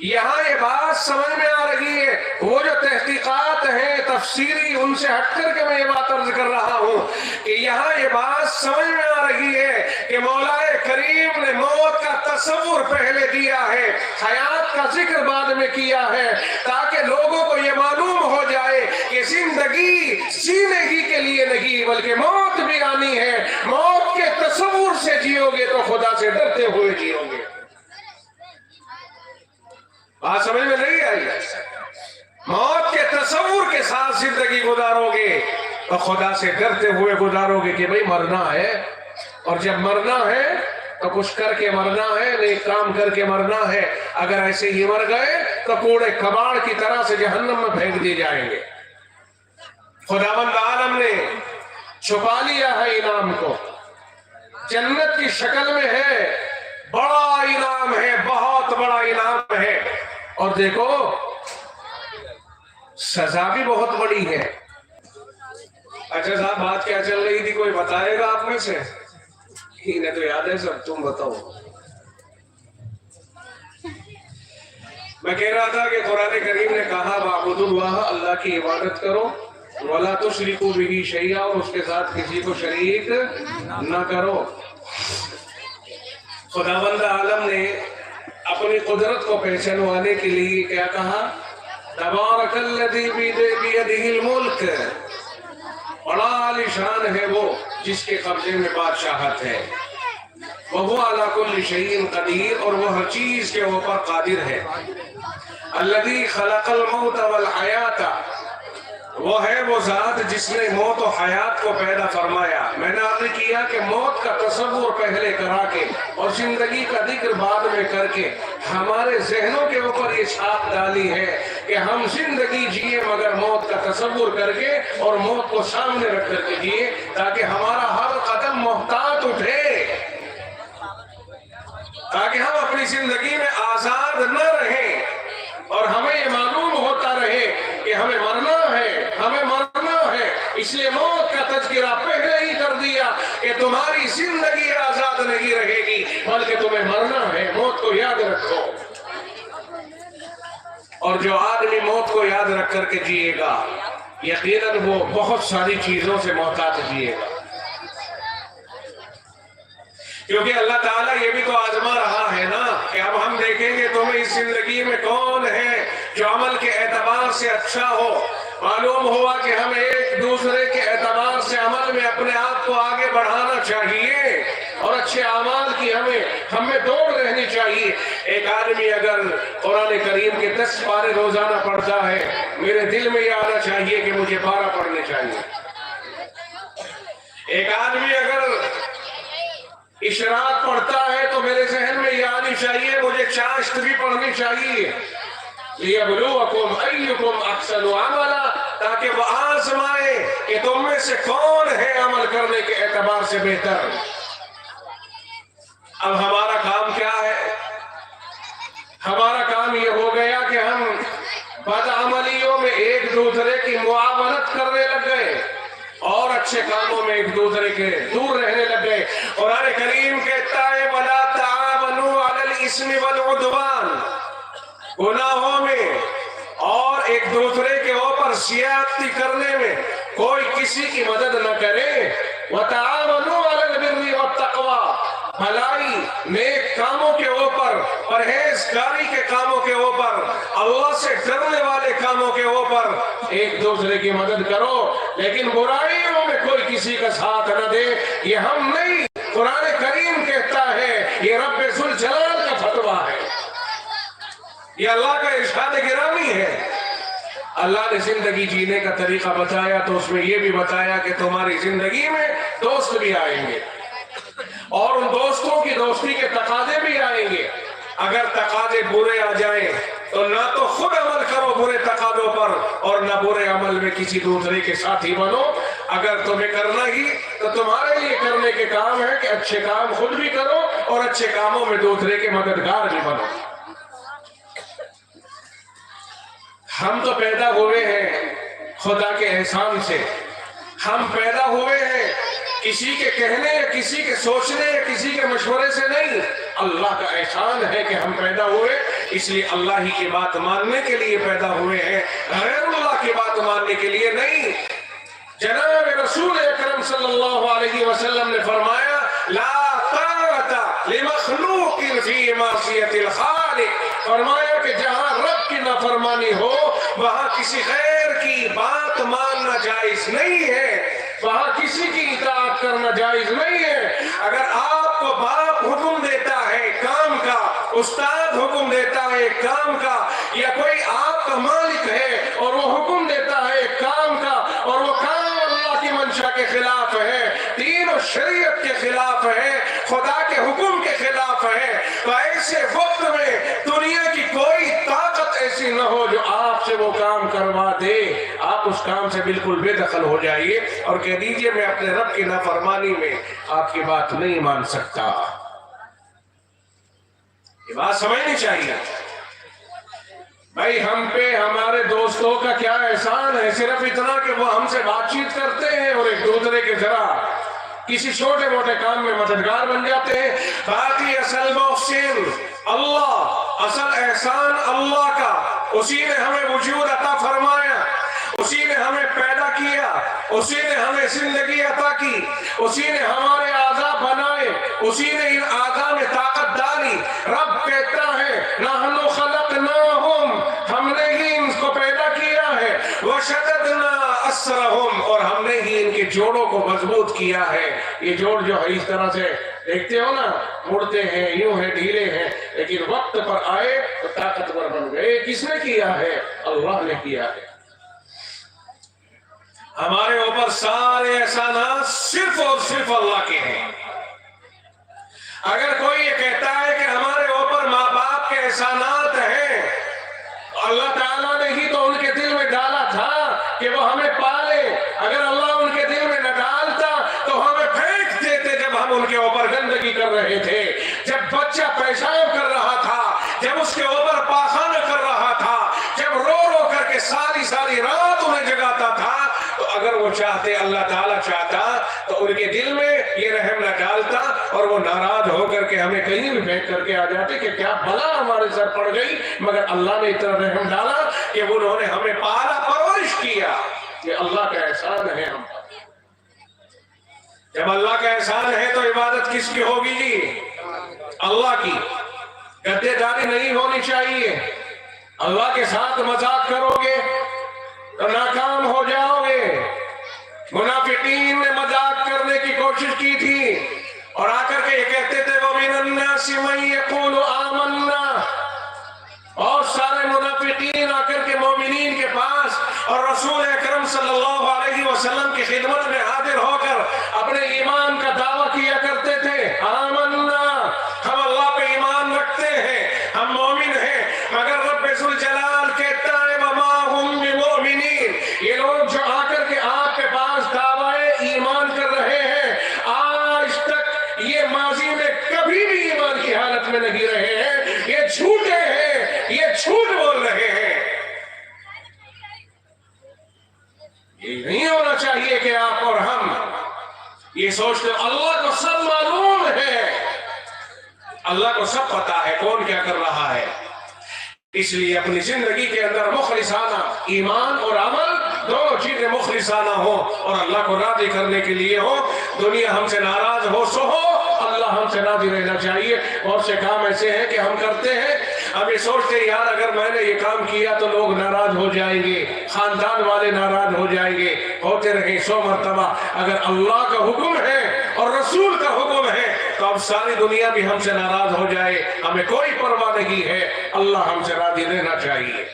[SPEAKER 2] یہاں یہ بات سمجھ میں آ رہی ہے، وہ جو تحقیقات ہیں تفسیری ان سے ہٹ کر کے میں یہ بات عرض کر رہا ہوں کہ یہاں یہ بات سمجھ میں آ رہی ہے کہ مولا کریم نے موت کا تصور پہلے دیا ہے، حیات کا ذکر بعد میں کیا ہے، تاکہ لوگوں کو یہ معلوم ہو جائے کہ زندگی جینے ہی کے لیے نہیں بلکہ موت بھی آنی ہے. موت کے تصور سے جیو گے تو خدا سے ڈرتے ہوئے جیو گے. بات سمجھ میں نہیں آئی؟ موت کے تصور کے ساتھ زندگی گزارو گے تو خدا سے ڈرتے ہوئے گزارو گے کہ بھئی مرنا ہے، اور جب مرنا ہے تو کچھ کر کے مرنا ہے، نہیں کام کر کے مرنا ہے. اگر ایسے ہی مر گئے تو کوڑے کباڑ کی طرح سے جہنم میں پھینک دیے جائیں گے. خداوند عالم نے چھپا لیا ہے انعام کو، جنت کی شکل میں ہے، بڑا انعام ہے، بہت بڑا انعام ہے. اور دیکھو سزا بھی بہت بڑی ہے. اچھا صاحب بات کیا چل رہی تھی، کوئی بتائے گا آپ میں سے؟ انہیں تو یاد ہے سب، تم بتاؤ. میں کہہ رہا تھا کہ قرآن کریم نے کہا وَاعْبُدُوا اللَّهَ، اللہ کی عبادت کرو، وَلَا تُشْرِكُوا بِهِ شَيْئًا، اور اس کے ساتھ کسی کو شریک نہ کرو. خداوند عالم نے اپنی قدرت کو پہچانوانے کے لیے کیا کہا؟ تبارک الذی بیدہ الملک، بڑا عالی شان ہے وہ جس کے قبضے میں بادشاہت ہے. وہو علی کل شیء قدیر، اور وہ ہر چیز کے اوپر قادر ہے. الذی خلق الموت والحیات، وہ ہے وہ ذات جس نے موت و حیات کو پیدا فرمایا. میں نے عرض کیا کہ موت کا تصور پہلے کرا کے اور زندگی کا ذکر بعد میں کر کے ہمارے ذہنوں کے اوپر یہ چھاپ ڈالی ہے کہ ہم زندگی جیے مگر موت کا تصور کر کے اور موت کو سامنے رکھ کر کے جیے، تاکہ ہمارا ہر قدم محتاط اٹھے، تاکہ ہم اپنی زندگی میں آزاد نہ رہیں اور ہمیں یہ معلوم ہوتا رہے کہ ہمیں مرنا ہے، ہمیں مرنا ہے. اس لیے موت کا تذکرہ پہلے ہی کر دیا کہ تمہاری زندگی آزاد نہیں رہے گی بلکہ تمہیں مرنا ہے. موت کو یاد رکھو، اور جو آدمی موت کو یاد رکھ کر کے جیے گا یقیناً وہ بہت ساری چیزوں سے محتاط جیے گا. کیونکہ اللہ تعالیٰ یہ بھی تو آزما رہا ہے نا کہ اب ہم دیکھیں گے تمہیں اس زندگی میں کون ہے جو عمل کے اعتبار سے اچھا ہو. معلوم ہوا کہ ہم ایک دوسرے کے اعتبار سے عمل میں اپنے آپ کو آگے بڑھانا چاہیے اور اچھے اعمال کی ہمیں دوڑ رہنی چاہیے۔ ایک آدمی اگر قرآن کریم کے 10 پارے روزانہ پڑھتا ہے، میرے دل میں یہ آنا چاہیے کہ مجھے 12 پڑھنے چاہیے۔ ایک آدمی اگر اشراق پڑھتا ہے تو میرے ذہن میں یہ آنی چاہیے مجھے چاشت بھی پڑھنی چاہیے۔ لِيَبْلُوَكُمْ أَيُّكُمْ أَحْسَنُ عَمَلًا، تاکہ وہ آزمائے کہ تم میں سے کون ہے عمل کرنے کے اعتبار سے بہتر۔ اب ہمارا کام کیا ہے؟ ہمارا کام یہ ہو گیا کہ ہم بدعملیوں میں ایک دوسرے کی معاونت کرنے لگ گئے اور اچھے کاموں میں ایک دوسرے کے دور رہنے لگ گئے۔ قرآن کریم کہتا ہے وَلَا تَعَاوَنُوا عَلَى الْإِثْمِ وَالْعُدْوَانِ، گناہوں میں اور ایک دوسرے کے اوپر زیادتی کرنے میں کوئی کسی کی مدد نہ کرے۔ وَتَعَاوَنُوا عَلَى الْبِرِّ وَالتَّقْوَىٰ، بھلائی نیک کاموں کے اوپر، پرہیزگاری کے کاموں کے اوپر، اللہ سے ڈرنے والے کاموں کے اوپر ایک دوسرے کی مدد کرو، لیکن برائیوں میں کوئی کسی کا ساتھ نہ دے۔ یہ ہم نہیں، قرآن کریم کہتا ہے، یہ رب ذوالجلال کا فتویٰ ہے، یہ اللہ کا ارشاد گرامی ہے۔ اللہ نے زندگی جینے کا طریقہ بتایا تو اس میں یہ بھی بتایا کہ تمہاری زندگی میں دوست بھی آئیں گے اور ان دوستوں کی دوستی کے تقاضے بھی آئیں گے۔ اگر تقاضے برے آ جائیں تو نہ تو خود عمل کرو برے تقاضوں پر اور نہ برے عمل میں کسی دوسرے کے ساتھی بنو۔ اگر تمہیں کرنا ہی تو تمہارے لیے کرنے کے کام ہے کہ اچھے کام خود بھی کرو اور اچھے کاموں میں دوسرے کے مددگار بھی بنو۔ ہم تو پیدا ہوئے ہیں خدا کے احسان سے، ہم پیدا ہوئے ہیں کسی کے کہنے یا کسی کے سوچنے یا کسی کے مشورے سے نہیں، اللہ کا احسان ہے کہ ہم پیدا ہوئے، اس لیے اللہ ہی کی بات ماننے کے لیے پیدا ہوئے ہیں، غیر اللہ کی بات ماننے کے لیے نہیں۔ جناب رسول اکرم صلی اللہ علیہ وسلم نے فرمایا لا طاعت لمخلوق فی معصیت الخالق، فرمایا کہ جہاں رب کی نافرمانی ہو وہاں کسی غیر کی بات ماننا جائز نہیں ہے، وہاں کسی کی اطاعت کرنا جائز نہیں ہے۔ اگر آپ کو باپ حکم دیتا ہے کام کا، استاد حکم دیتا ہے کام کا، یا کوئی آپ کا مالک ہے اور وہ حکم دیتا ہے کام کا اور وہ کام اللہ کی منشا کے خلاف ہے، دین و شریعت کے خلاف ہے، خدا کے حکم کے خلاف ہے، تو ایسے وقت میں دنیا کی کوئی طاقت ایسی نہ ہو جو آپ سے وہ کام کروا دے، آپ اس کام سے بالکل بے دخل ہو جائیے اور کہہ دیجئے میں اپنے رب کی نافرمانی میں آپ کی بات نہیں مان سکتا۔ یہ بات سمجھنی چاہیے بھائی، ہم پہ ہمارے دوستوں کا کیا احسان ہے، صرف اتنا کہ وہ ہم سے بات چیت کرتے ہیں اور ایک دوسرے کے ذرا کسی چھوٹے موٹے کام میں مددگار بن جاتے ہیں۔ باقی اصل محسن اللہ، اصل احسان اللہ کا، اسی نے ہمیں وجود عطا فرمایا، اسی نے ہمیں پیدا کیا، اسی نے ہمیں زندگی عطا کی، اسی نے ہمارے اعضاء بنائے، اسی نے ان اعضاء میں طاقت ڈالی۔ رب کہتا ہے نحن خلقناہم، ہم نے ہی ان کو پیدا کیا ہے، وشددنا اسرہم، اور ہم نے ہی ان کے جوڑوں کو مضبوط کیا ہے۔ یہ جوڑ جو ہے اس طرح سے دیکھتے ہو نا، مڑتے ہیں، یوں ہیں، ڈھیلے ہیں، لیکن وقت پر آئے تو طاقتور بن گئے۔ کس نے کیا ہے؟ اللہ نے کیا ہے۔ ہمارے اوپر سارے احسانات صرف اور صرف اللہ کے ہیں۔ اگر کوئی یہ کہتا ہے کہ ہمارے اوپر ماں باپ کے احسانات ہیں، اللہ تعالیٰ نے ہی تو ان کے دل میں ڈالا تھا کہ وہ ہمیں پالے، اگر اللہ ان کے دل میں نہ ڈالتا تو ہمیں پھینک دیتے جب ہم ان کے اوپر گندگی کر رہے تھے، جب بچہ پیشاب کر رہا تھا، جب اس کے اوپر پاخانہ کر رہا تھا، جب رو رو کر کے ساری رات انہیں جگاتا تھا، تو اگر وہ چاہتے، اللہ تعالیٰ چاہتا تو ان کے دل میں یہ رحم نہ ڈالتا اور وہ ناراض ہو کر کے ہمیں کہیں بھی پھینک کر کے آ جاتے کہ کیا بلا ہمارے سر پڑ گئی، مگر اللہ نے اتنا رحم ڈالا کہ انہوں نے ہمیں پالا پرورش کیا۔ یہ اللہ کا احسان ہے ہم پر۔ جب اللہ کا احسان ہے تو عبادت کس کی ہوگی جی؟ اللہ کی۔ گدے داری نہیں ہونی چاہیے۔ اللہ کے ساتھ مذاق کرو گے تو ناکام ہو جاؤ گے۔ منافقین نے مذاق کرنے کی کوشش کی تھی اور آ کر کے یہ کہتے تھے وَمِنَ النَّاسِ مَن يَقُولُ آمَنَّا، اور سارے منافقین آ کر کے مومنین کے پاس اور رسول اکرم صلی اللہ علیہ وسلم کی خدمت میں حاضر ہو کر اپنے ایمان کا دعویٰ کیا کرتے تھے، آمنا، ہم اللہ پہ ایمان رکھتے ہیں، ہم مومن ہیں، مگر رب ذوالجلال کہتا ہے وَمَا هُم بِمُؤْمِنِينَ، یہ لوگ جو آ کر کے آپ کے پاس دعویٰ ایمان کر رہے ہیں، آج تک یہ ماضی میں کبھی بھی ایمان کی حالت میں نہیں رہے ہیں، یہ جھوٹے ہیں، یہ جھوٹ بول رہے ہیں۔ یہ نہیں ہونا چاہیے کہ آپ اور ہم یہ سوچتے اللہ کو سب معلوم ہے، اللہ کو سب پتا ہے کون کیا کر رہا ہے، اس لیے اپنی زندگی کے اندر مخلصانہ ایمان اور عمل دونوں چیزیں مخلصانہ ہو اور اللہ کو راضی کرنے کے لیے ہو۔ دنیا ہم سے ناراض ہو سو ہو، اللہ ہم سے راضی رہنا چاہیے۔ بہت سے کام ایسے ہیں کہ ہم کرتے ہیں، اب یہ سوچتے ہیں یار اگر میں نے یہ کام کیا تو لوگ ناراض ہو جائیں گے، خاندان والے ناراض ہو جائیں گے، ہوتے رہیں 100 مرتبہ۔ اگر اللہ کا حکم ہے اور رسول کا حکم ہے تو اب ساری دنیا بھی ہم سے ناراض ہو جائے، ہمیں کوئی پرواہ نہیں ہے، اللہ ہم سے راضی رہنا چاہیے،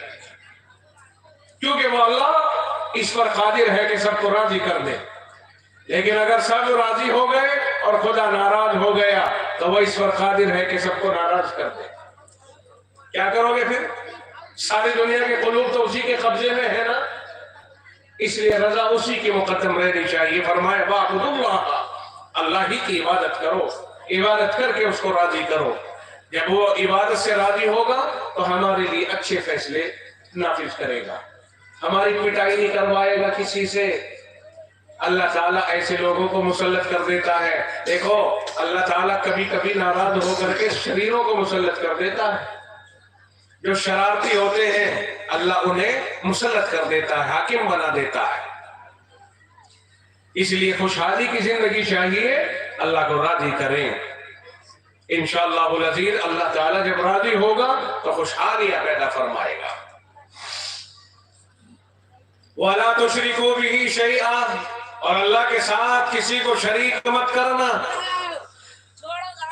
[SPEAKER 2] کیونکہ وہ اللہ اس پر قادر ہے کہ سب کو راضی کر دے۔ لیکن اگر سب راضی ہو گئے اور خدا ناراض ہو گیا تو وہ اس پر قادر ہے کہ سب کو ناراض کر دے۔ کیا کرو گے پھر؟ ساری دنیا کے قلوب تو اسی کے قبضے میں ہے نا، اس لیے رضا اسی کی مقدم رہنی چاہیے۔ فرمایا وَاعْبُدُوا اللَّهَ، اللہ ہی کی عبادت کرو، عبادت کر کے اس کو راضی کرو۔ جب وہ عبادت سے راضی ہوگا تو ہمارے لیے اچھے فیصلے نافذ کرے گا، ہماری پٹائی نہیں کروائے گا کسی سے۔ اللہ تعالیٰ ایسے لوگوں کو مسلط کر دیتا ہے، دیکھو اللہ تعالیٰ کبھی کبھی ناراض ہو کر کے شریروں کو مسلط کر دیتا ہے، جو شرارتی ہوتے ہیں اللہ انہیں مسلط کر دیتا ہے، حاکم بنا دیتا ہے۔ اس لیے خوشحالی کی زندگی چاہیے، اللہ کو راضی کریں، انشاءاللہ العزیز اللہ تعالیٰ جب راضی ہوگا تو خوشحالیاں پیدا فرمائے گا۔ وَلَا تُشْرِكُوا بِهِ شَيْئًا، اور اللہ کے ساتھ کسی کو شریک مت کرنا۔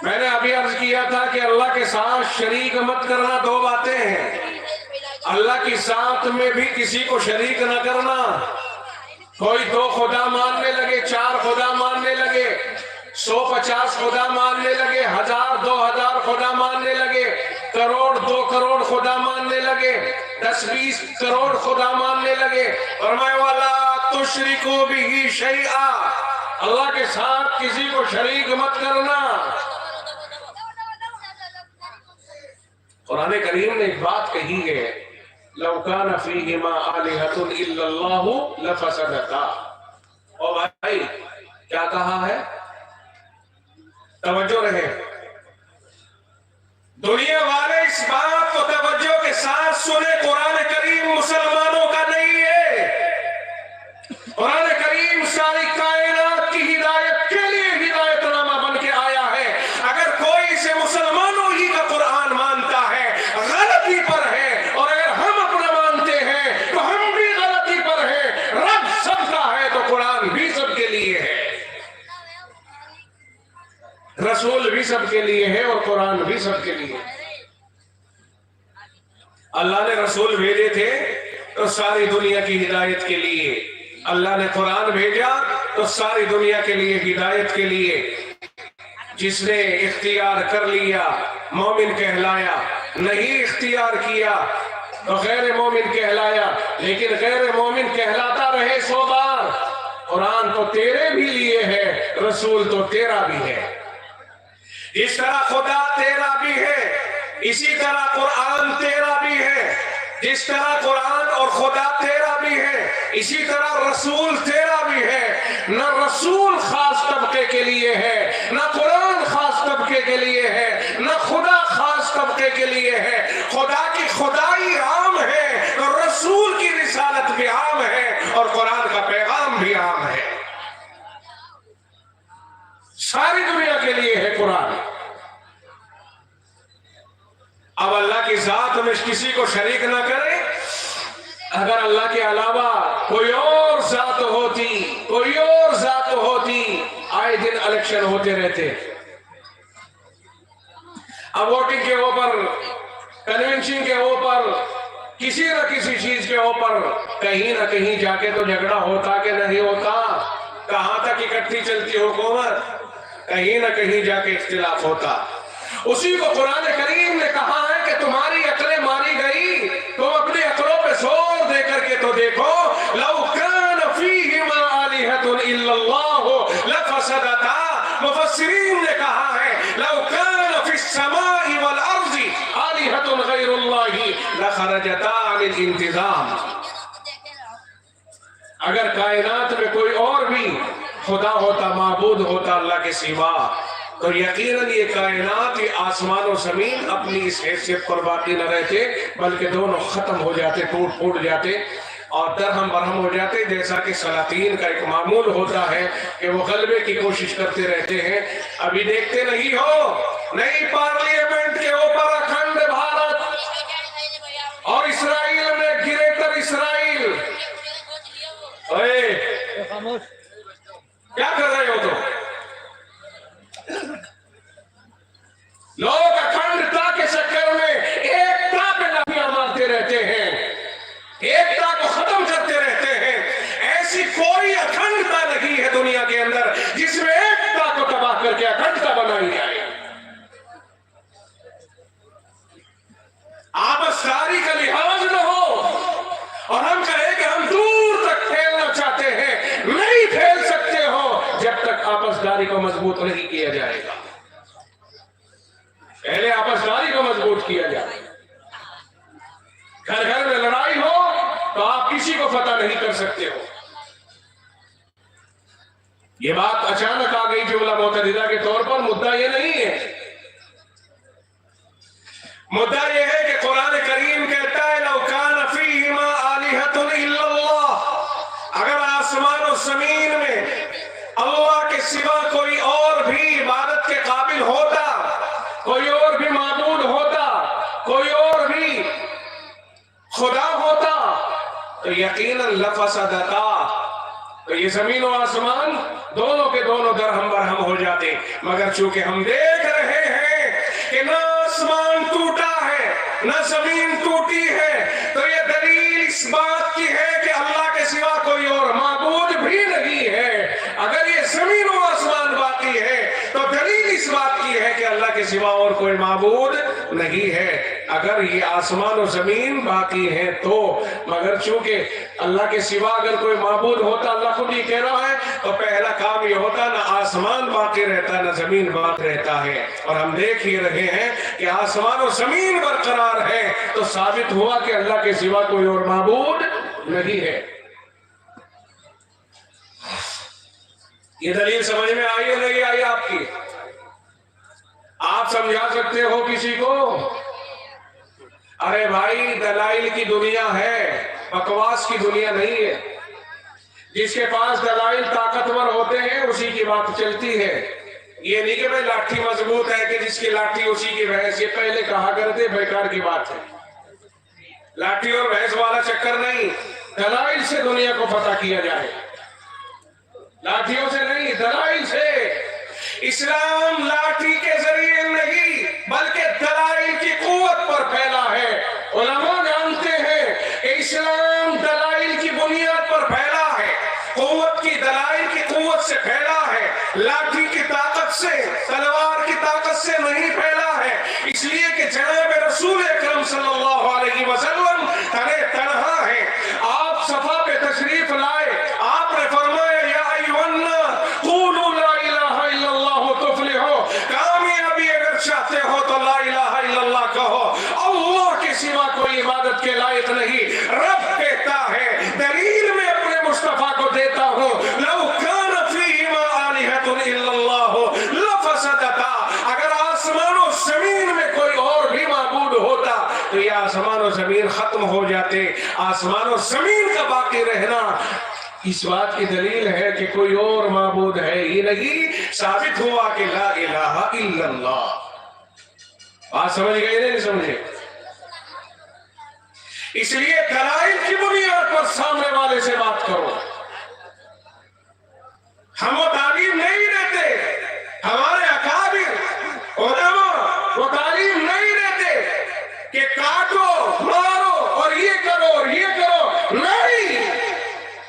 [SPEAKER 2] میں نے ابھی عرض کیا تھا کہ اللہ کے ساتھ شریک مت کرنا دو باتیں ہیں، اللہ کی ذات میں بھی کسی کو شریک نہ کرنا۔ کوئی 2 خدا ماننے لگے، 4 خدا ماننے لگے، 150 خدا ماننے لگے، 1000 2000 خدا ماننے لگے، کروڑ 2 کروڑ خدا ماننے لگے، 10-20 کروڑ خدا ماننے لگے۔ فرمایا وَلَا تُشْرِكُوا بِهِ شَيْئًا، اللہ کے ساتھ کسی کو شریک مت کرنا۔ قرآن کریم نے ایک بات کہی ہے لَوْ كَانَ فِيهِمَا آلِهَةٌ إِلَّا اللَّهُ لَفَسَدَتَا۔ اور بھائی کیا کہا ہے؟ توجہ رہے، دنیا والے اس بات کو توجہ کے ساتھ سنے، قرآن کریم مسلمانوں کا نہیں ہے، قرآن کریم ساری کائنات کی ہدایت کے لیے ہدایت نامہ بن کے آیا ہے۔ اگر کوئی اسے مسلمانوں ہی کا قرآن مانتا ہے غلطی پر ہے، اور اگر ہم اپنا مانتے ہیں تو ہم بھی غلطی پر ہیں۔ رب سب کا ہے تو قرآن بھی سب کے لیے ہے، رسول بھی سب کے لیے ہے اور قرآن بھی سب کے لیے ہے۔ اللہ نے رسول بھیجے تھے تو ساری دنیا کی ہدایت کے لیے، اللہ نے قرآن بھیجا تو ساری دنیا کے لیے ہدایت کے لیے۔ جس نے اختیار کر لیا مومن کہلایا، نہیں اختیار کیا تو غیر مومن کہلایا، لیکن غیر مومن کہلاتا رہے 100 بار۔ قرآن تو تیرے بھی لیے ہے، رسول تو تیرا بھی ہے۔ اس طرح خدا تیرا بھی ہے، اسی طرح قرآن تیرا بھی ہے۔ جس طرح قرآن اور خدا تیرا بھی ہے، اسی طرح رسول تیرا بھی ہے۔ نہ رسول خاص طبقے کے لیے ہے، نہ قرآن خاص طبقے کے لیے ہے، نہ خدا خاص طبقے کے لیے ہے۔ خدا کی خدائی عام ہے اور رسول کی رسالت بھی عام ہے اور قرآن کا پیغام بھی عام ہے، ساری دنیا کے لیے ہے قرآن۔ اب اللہ کی ذات میں کسی کو شریک نہ کرے، اگر اللہ کے علاوہ کوئی اور ذات ہوتی، کوئی اور ذات ہوتی، آئے دن الیکشن ہوتے رہتے، اب ووٹنگ کے اوپر، کنونشن کے اوپر، کسی نہ کسی چیز کے اوپر کہیں نہ کہیں جا کے تو جھگڑا ہوتا کہ نہیں ہوتا؟ کہاں تک اکٹھی چلتی حکومت؟ کہیں نہ کہیں جا کے اختلاف ہوتا۔ اسی کو قرآن کریم نے کہا ہے کہ تمہاری عقلیں ماری گئی، تم اپنی عقلوں پہ زور دے کر کے تو دیکھو، لو کان فیہما آلہۃ الا اللہ لفسدتا۔ مفسرین نے کہا ہے لو کان فی السماء والارض آلہۃ غیر اللہ لخرجتا عن الانتظام۔ اگر کائنات میں کوئی اور بھی خدا ہوتا، معبود ہوتا اللہ کے سوا، تو یقیناً یہ کائنات، یہ آسمان و زمین اپنی اس حیثیت پر باقی نہ رہتے، بلکہ دونوں ختم ہو جاتے، ٹوٹ پھوٹ جاتے اور درہم برہم ہو جاتے۔ جیسا کہ سلاطین کا ایک معمول ہوتا ہے کہ وہ غلبے کی کوشش کرتے رہتے ہیں۔ ابھی دیکھتے نہیں ہو، نئی پارلیمنٹ کے اوپر اکھنڈ بھارت اور اسرائیل میں گریٹر اسرائیل۔ کیا کر رہے ہو تم؟ لوگ اکھنڈتا کے چکر میں ایکتا پہ لبیاں مارتے رہتے ہیں، ایکتا کو ختم کرتے رہتے ہیں۔ ایسی کوئی اکھنڈتا نہیں ہے دنیا کے اندر جس میں ایکتا کو تباہ کر کے اکھنڈتا بنائی جائے۔ آپسداری کا لحاظ نہ ہو اور ہم کہیں کہ ہم دور تک پھیلنا چاہتے ہیں، نہیں پھیل سکتے ہو جب تک آپسداری کو مضبوط نہیں کیا جائے گا۔ پہلے آپسداری کو مضبوط کیا جائے۔ گھر گھر میں لڑائی ہو تو آپ کسی کو فتح نہیں کر سکتے ہو۔ یہ بات اچانک آ گئی جملہ معترضہ کے طور پر، مدعا یہ نہیں ہے۔ مدعا یہ ہے کہ قرآن کریم کہتا ہے لو کان فیہما آلہۃ الا اللہ، اگر آسمان و زمین میں اللہ کے سوا کوئی اور بھی عبادت کے قابل ہوتا، کوئی اور بھی معبود ہوتا، کوئی اور بھی خدا ہوتا، تو یقیناً لفسدتا، تو یہ زمین و آسمان دونوں کے دونوں درہم برہم ہو جاتے۔ مگر چونکہ ہم دیکھ رہے ہیں کہ نہ آسمان ٹوٹا ہے نہ زمین ٹوٹی ہے، تو یہ دلیل اس بات کی ہے کہ اللہ کے سوا کوئی اور معبود بھی نہیں ہے۔ اگر یہ زمین و آسمان باقی ہے تو دلیل اس بات کی ہے کہ اللہ کے سوا اور کوئی معبود نہیں ہے۔ اگر یہ آسمان و زمین باقی ہیں تو، مگر چونکہ اللہ کے سوا اگر کوئی معبود ہوتا، اللہ خود ہی کہہ رہا ہے، تو پہلا کام یہ ہوتا نہ آسمان باقی رہتا نہ زمین باقی رہتا ہے۔ اور ہم دیکھ ہی رہے ہیں کہ آسمان و زمین برقرار ہے، تو ثابت ہوا کہ اللہ کے سوا کوئی اور معبود نہیں ہے۔ یہ دلیل سمجھ میں آئی ہے نہیں آئی آپ کی؟ آپ سمجھا سکتے ہو کسی کو؟ ارے بھائی دلائل کی دنیا ہے، بکواس کی دنیا نہیں ہے۔ جس کے پاس دلائل طاقتور ہوتے ہیں اسی کی بات چلتی ہے۔ یہ نہیں کہ بھائی لاٹھی مضبوط ہے کہ جس کی لاٹھی اسی کی بھینس، یہ پہلے کہا کرتے، بیکار کی بات ہے۔ لاٹھی اور بھینس والا چکر نہیں، دلائل سے دنیا کو فتح کیا جائے، لاٹھیوں سے نہیں، دلائل سے۔ اسلام لاٹھی کے ذریعے نہیں بلکہ دلائل کی قوت پر پھیلا ہے۔ علماء جانتے ہیں کہ اسلام دلائل کی بنیاد پر پھیلا ہے، قوت کی، دلائل کی قوت سے پھیلا ہے، لاٹھی کی طاقت سے، تلوار کی طاقت سے نہیں پھیلا ہے۔ اس لیے کہ جناب رسول اکرم صلی اللہ علیہ وسلم تنہا ہے۔ آپ صفا پہ تشریف لائے، آپ نے فرمایا یا ایھا الناس قولوا لا الہ الا اللہ تفلحوا، کامیابی اگر چاہتے ہو تو لا الہ الا اللہ کہو۔ اللہ کے سوا کوئی عبادت کے لائق نہیں۔ رب کہتا ہے، دلیل میں اپنے مصطفیٰ کو دیتا ہوں، لو کان فیہما آلہۃ الا اللہ لفسدتا، اگر آسمان و زمین میں کوئی اور بھی معبود ہوتا تو یہ آسمان و زمین ختم ہو جاتے۔ آسمان و زمین کا باقی رہنا اس بات کی دلیل ہے کہ کوئی اور معبود ہے ہی نہیں۔ ثابت ہوا کہ لا الہ الا اللہ۔ بات سمجھ گئے نہیں سمجھے؟ اس لیے دلائل کی بنیاد پر سامنے والے سے بات کرو. ہم وہ تعلیم نہیں دیتے, ہمارے اکابر علماء وہ تعلیم نہیں دیتے کہ کاٹو مارو اور یہ کرو اور یہ کرو. نہیں,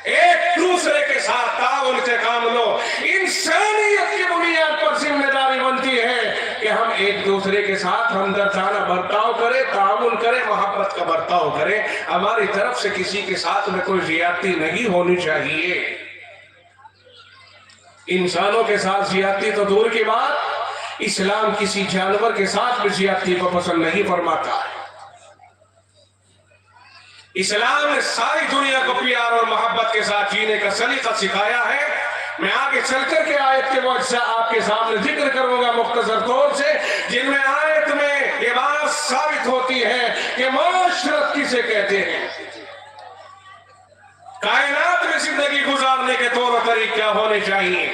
[SPEAKER 2] ایک دوسرے کے ساتھ تعاون سے کام لو. انسانیت کی بنیاد پر ذمہ داری بنتی ہے کہ ہم ایک دوسرے کے ساتھ ہمدردانہ برتاؤ کریں, تعاون کریں, محبت کا برتاؤ کریں. ہماری طرف سے کسی کے ساتھ میں کوئی زیادتی نہیں ہونی چاہیے. انسانوں کے ساتھ زیادتی تو دور کی بات, اسلام کسی جانور کے ساتھ بھی زیادتی کو پسند نہیں فرماتا ہے. اسلام نے ساری دنیا کو پیار اور محبت کے ساتھ جینے کا سلیقہ سکھایا ہے. میں آگے چل کر کے آیت کے وہ اجزاء آپ کے سامنے ذکر کروں گا مختصر طور سے, جن میں آیت میں یہ بات ثابت ہوتی ہے کہ معاشرت کسے کہتے ہیں, کائنات میں زندگی گزارنے کے طور و طریق کیا ہونے چاہیے.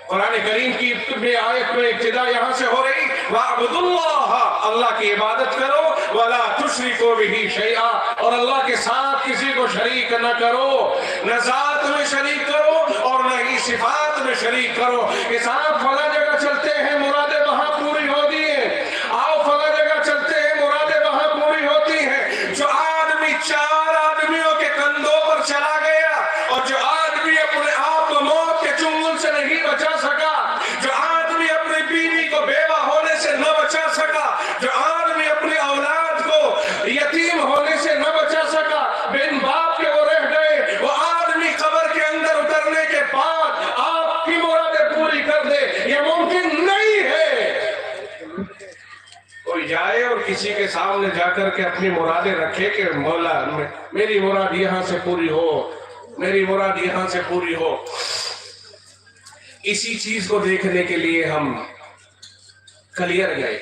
[SPEAKER 2] قرآن کریم کی آیت میں ابتدا یہاں سے ہو رہی, وَاعْبُدُوا اللَّهَ, اللہ کی عبادت کرو, وَلَا تُشْرِكُوا بِهِ شَيْئًا, اور اللہ کے ساتھ کسی کو شریک نہ کرو. نہ ذات میں شریک کرو اور نہ ہی صفات میں شریک کرو. کہ صاحب فلاں جگہ چلتے ہیں مرادیں وہاں پوری ہوتی ہیں, آؤ فلاں جگہ چلتے ہیں مرادیں وہاں پوری ہوتی ہیں. جو آدمی 4 آدمیوں کے کندھوں پر چلا گیا, اور جو آدمی اپنے آپ کو موت کے چنگل سے نہیں بچا سکا, جو آدمی اپنی بیوی کو بیوہ ہونے سے نہ بچا سکا, جو آدمی اپنی اولاد کو یتیم ہونے سے نہ بچا سکا, بن باپ کے وہ رہ گئے, وہ آدمی قبر کے اندر اترنے کے بعد آپ کی مرادیں پوری کر دے, یہ ممکن نہیں ہے. کوئی جائے اور کسی کے سامنے جا کر کے اپنی مرادیں رکھے کہ مولا میری مراد یہاں سے پوری ہو, میری مراد یہاں سے پوری ہو. اسی چیز کو دیکھنے کے لیے ہم کلیئر گئے.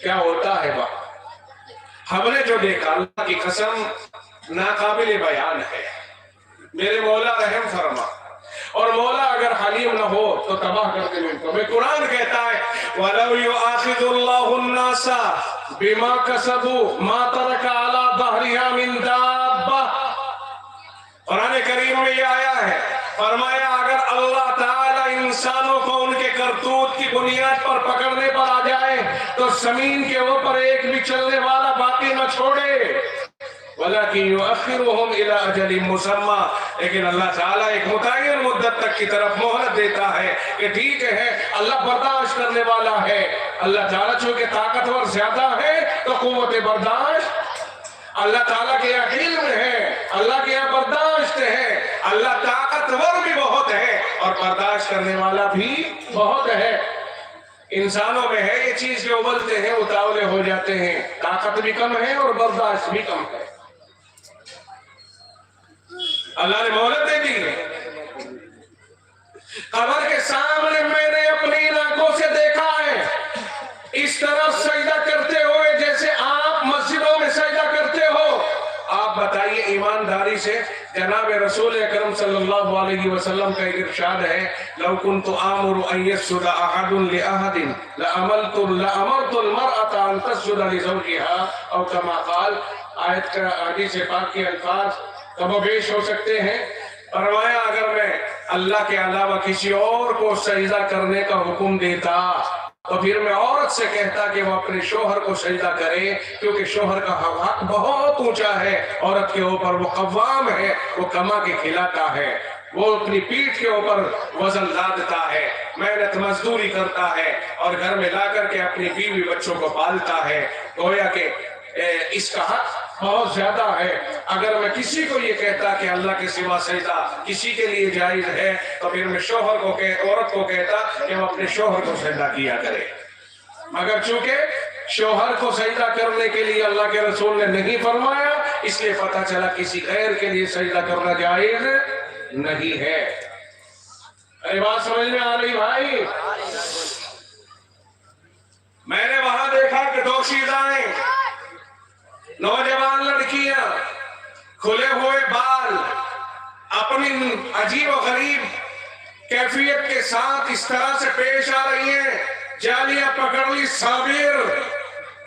[SPEAKER 2] کیا ہوتا ہے بات, ہم نے جو دیکھا اللہ کی قسم ناقابل بیان ہے. میرے مولا رحم فرما, اور مولا اگر حلیم نہ ہو تو تباہ کر دے. میں قرآن کہتا ہے وَلَوْ يُؤَاخِذُ اللَّهُ النَّاسَ بِمَا كَسَبُوا مَا تَرَكَ عَلَى ظَهْرِهَا مِن دَابَّةٍ. قرآن کریم میں یہ آیا ہے, فرمایا اگر اللہ تعالی انسانوں کو ان کے کرتوت کی بنیاد پر پکڑنے پر آ جائے تو زمین کے اوپر ایک بھی چلنے والا باقی نہ چھوڑے. وَلَكِنْ يُؤَخِّرُهُمْ إِلَىٰ أَجَلٍ مُّسَمًّى, لیکن اللہ تعالیٰ ایک متعین مدت تک کی طرف مہلت دیتا ہے کہ ٹھیک ہے, اللہ برداشت کرنے والا ہے. اللہ تعالیٰ چونکہ طاقتور زیادہ ہے تو قوت برداشت اللہ تعالیٰ کے یہاں علم ہے, اللہ کے یہاں برداشت ہے. اللہ طاقتور بھی بہت ہے اور برداشت کرنے والا بھی بہت ہے. انسانوں میں ہے یہ چیز جو ابلتے ہیں اتاولے ہو جاتے ہیں, طاقت بھی کم ہے اور برداشت بھی کم ہے. اللہ نے مہلت دے دی ہے. قبر کے سامنے میں نے اپنی آنکھوں سے دیکھا ہے اس طرح سجدہ کرتے ہوئے جیسے آپ مسجدوں میں سجدہ کرتے ہو. آپ بتائیے ایمانداری سے, جناب رسول اکرم صلی اللہ علیہ وسلم کا ایک ارشاد ہے لو كنت آمر ان يسجد احد لاحد لامرت المرأة ان تسجد لزوجها, او كما قال. آیت کا حدیث پاک کے الفاظ کم و بیش ہو سکتے ہیں. فرمایا اگر میں اللہ کے علاوہ کسی اور کو سجدہ کرنے کا حکم دیتا تو پھر میں عورت سے کہتا کہ وہ اپنے شوہر کو سجدہ کرے, کیونکہ شوہر کا حق بہت اونچا ہے. عورت کے اوپر وہ قوام ہے, وہ کما کے کھلاتا ہے, وہ اپنی پیٹھ کے اوپر وزن لادتا ہے, محنت مزدوری کرتا ہے اور گھر میں لا کر کے اپنی بیوی بچوں کو پالتا ہے. گویا کہ اس کا حق بہت زیادہ ہے. اگر میں کسی کو یہ کہتا کہ اللہ کے سوا سجدہ کسی کے لیے جائز ہے تو پھر میں شوہر کو عورت کو کہتا کہ وہ اپنے شوہر کو سجدہ کیا کرے. مگر چونکہ شوہر کو سجدہ کرنے کے لیے اللہ کے رسول نے نہیں فرمایا, اس لیے پتہ چلا کسی غیر کے لیے سجدہ کرنا جائز نہیں ہے. ارے بات سمجھ میں آ رہی بھائی؟ میں نے وہاں دیکھا کہ 2 شیدائیں, نوجوان لڑکیاں, کھلے ہوئے بال, اپنی عجیب و غریب کیفیت کے ساتھ اس طرح سے پیش آ رہی ہیں. جالیاں پکڑ لی. صابر,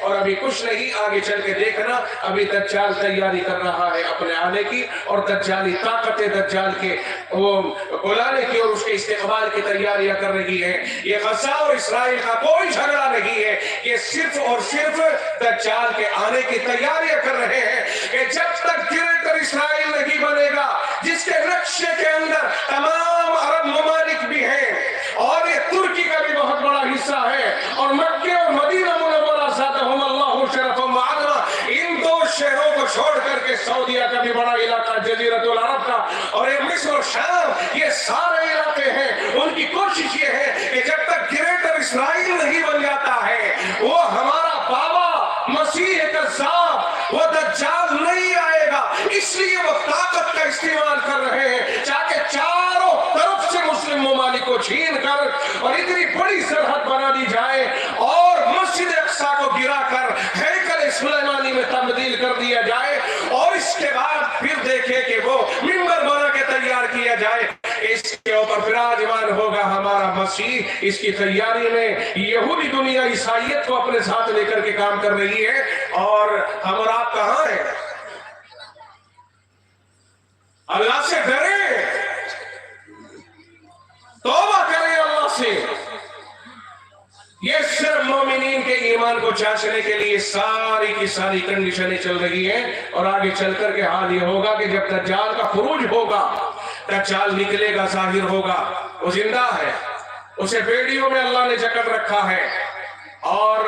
[SPEAKER 2] اور ابھی کچھ نہیں، آگے چل کے دیکھنا، ابھی دجال تیاری کر رہا ہے اپنے آنے کی، اور دجالی طاقتیں دجال کے وہ بلانے کی اور اس کے استقبال کی تیاریاں کر رہی ہے۔ یہ غزہ اور اسرائیل کا کوئی جھگڑا نہیں ہے، یہ صرف اور صرف دجال کے آنے کی تیاریاں کر رہے ہیں کہ جب تک گریٹر اسرائیل نہیں بنے گا، جس کے نقشے کے اندر تمام عرب ممالک بھی ہیں، اور یہ ترکی کا بھی بہت بڑا حصہ ہے، اور مکہ اور مدینہ منورہ زادہم اللہ شرفا وعظما، ان دو شہروں کو چھوڑ کر کے سعودیہ کا بھی بڑا علاقہ، جزیرۃ العرب کا، اور یہ مصر اور شام، یہ سارے علاقے ہیں، ان کی کوشش یہ ہے کہ جب تک گریٹر اسرائیل نہیں بن جاتا ہے، وہ ہمارا بابا مسیح کذاب، وہ دجال نہیں آئے گا، اس لیے وہ طاقت کا استعمال کر رہے ہیں تاکہ چاروں طرف سے مسلم ممالک کو چھین کر اور اتنی بڑی سرحد بنا دی جائے اور مسجد اقصی کو گرا کر ہیکل سلیمانی میں تبدیل کر دیا جائے، اور اس کے بعد پھر دیکھیں کہ وہ منبر بنا کے تیار کیا جائے، اس کے اوپر براجمان ہوگا ہمارا مسیح۔ اس کی تیاری میں یہودی دنیا عیسائیت کو اپنے ساتھ لے کر کے کام کر رہی ہے، اور ہم اور آپ کہاں ہیں؟ اللہ سے ڈریں، توبہ کریں اللہ سے۔ یہ صرف مومنین کے ایمان کو چاچنے کے لیے ساری کی ساری کنڈیشنیں چل رہی ہیں، اور آگے چل کر کے حال یہ ہوگا کہ جب دجال کا خروج ہوگا، دجال نکلے گا، ظاہر ہوگا، وہ زندہ ہے، اسے بیڑیوں میں اللہ نے جکڑ رکھا ہے، اور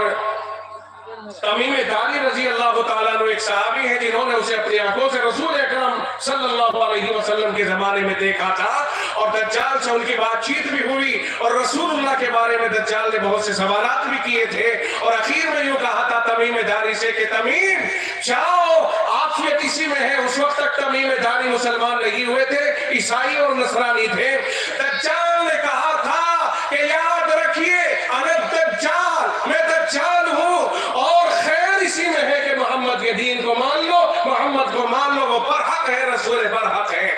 [SPEAKER 2] تمیم داری رضی اللہ تعالیٰ عنہ ایک صحابی ہیں جنہوں نے اسے اپنی آنکھوں سے رسول اکرم صلی اللہ علیہ وسلم کے زمانے میں دیکھا تھا، اور دجال سے ان کی بات چیت بھی ہوئی، اور رسول اللہ کے بارے میں دجال نے بہت سے سوالات بھی کیے تھے، اور اخیر میں یوں کہا تھا تمیم داری سے کہ تمیم جاؤ، عافیت اسی میں ہے۔ اس وقت تک تمیم داری مسلمان نہیں ہوئے تھے، عیسائی اور نصرانی تھے۔ دجال نے کہا تھا کہ یاد رکھیے انا الدجال، میں دجال ہوں، اور خیر اسی میں ہے کہ محمد کے دین کو مان لو، محمد کو مان لو، وہ برحق ہے، رسول برحق ہے۔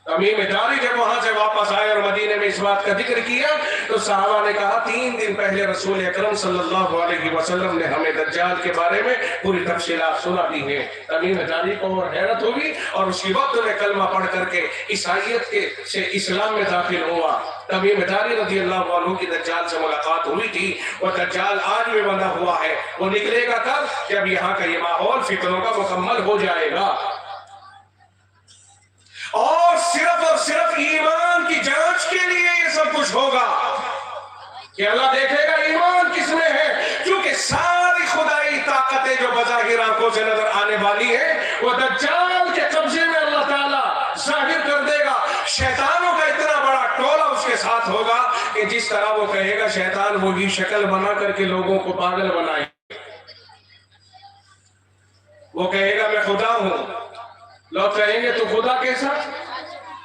[SPEAKER 2] تمیم داری جب وہاں سے واپس آئے اور مدینے میں اس بات کا ذکر کیا تو صحابہ نے کہا 3 دن پہلے رسول اکرم صلی اللہ علیہ وسلم نے ہمیں دجال کے بارے میں پوری تفصیلات سنا دی ہیں۔ تمیم داری کو اور حیرت ہوگی، اور اسی وقت میں کلمہ پڑھ کر کے عیسائیت کے سے اسلام میں داخل ہوا۔ تمیم داری رضی اللہ عنہ کی دجال سے ملاقات ہوئی تھی، وہ دجال آج بھی بنا ہوا ہے، وہ نکلے گا کب؟ جب یہاں کا یہ ماحول فتنوں کا مکمل ہو جائے گا، اور صرف ایمان کی جانچ کے لیے یہ سب کچھ ہوگا کہ اللہ دیکھے گا ایمان کس میں ہے، کیونکہ ساری خدائی طاقتیں جو بظاہر آنکھوں سے نظر آنے والی ہیں وہ دجال کے قبضے میں اللہ تعالیٰ ظاہر کر دے گا۔ شیطانوں کا اتنا بڑا ٹولہ اس کے ساتھ ہوگا کہ جس طرح وہ کہے گا شیطان وہی شکل بنا کر کے لوگوں کو پاگل بنائے، وہ کہے گا میں خدا ہوں، لوگ کہیں گے تو خدا کیسا؟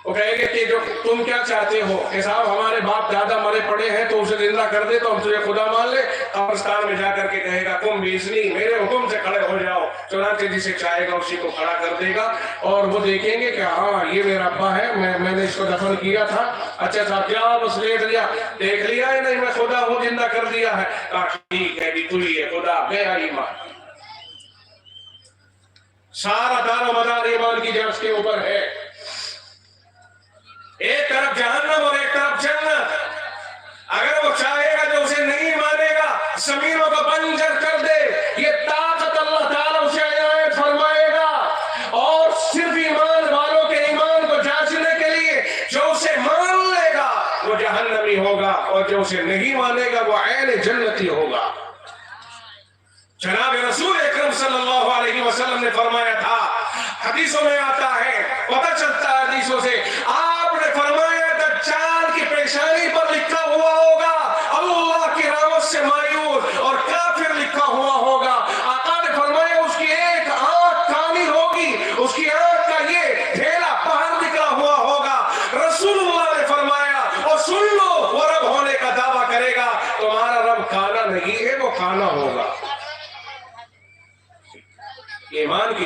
[SPEAKER 2] وہ کہیں گے کہ جو تم کیا چاہتے ہو کہ صاحب ہمارے باپ دادا مرے پڑے ہیں تو اسے زندہ کر دے تو ہم تجھے خدا مان لے۔ قبرستان میں جا کر کے کہے گا تم بیزنی میرے حکم سے کھڑے ہو جاؤ، چنانچہ جسے چاہے گا اسی کو کھڑا کر دے گا، اور وہ دیکھیں گے کہ ہاں یہ میرا ابا ہے، میں نے اس کو دفن کیا تھا، اچھا صاحب کیا بس لیٹ لیا، دیکھ لیا ہے نہیں میں خدا ہوں، زندہ کر دیا ہے، کہا ٹھیک ہے تو ہی ہے خدا، گیا ایمان۔ سارا دار و مدار ایمان کی جانچ کے اوپر ہے، ایک طرف جہنم اور ایک طرف جنت۔ اگر وہ چاہے گا جو اسے نہیں مانے گا زمینوں کو بنجر کر دے، یہ طاقت اللہ تعالیٰ اسے عنایت فرمائے گا، اور صرف ایمان والوں کے ایمان کو جانچنے کے لیے جو اسے مان لے گا وہ جہنمی ہوگا، اور جو اسے نہیں مانے گا وہ عین جنتی ہوگا۔ جناب رسول اکرم صلی اللہ علیہ وسلم نے فرمایا تھا، حدیثوں میں آتا ہے، پتہ چلتا ہے حدیثوں سے، آپ نے فرمایا دجال کی پیشانی پر لکھا ہوا ہوگا اللہ کی رحمت سے مایوس اور کافر لکھا ہوا ہوگا۔ آقا نے فرمایا اس کی ایک آنکھ کانی ہوگی، اس کی آنکھ کا یہ ڈھیلا باہر نکلا ہوا ہوگا۔ رسول اللہ نے فرمایا اور سن لو، وہ رب ہونے کا دعویٰ کرے گا، تمہارا رب کانا نہیں ہے، وہ کانا ہوگا۔ ایمان کی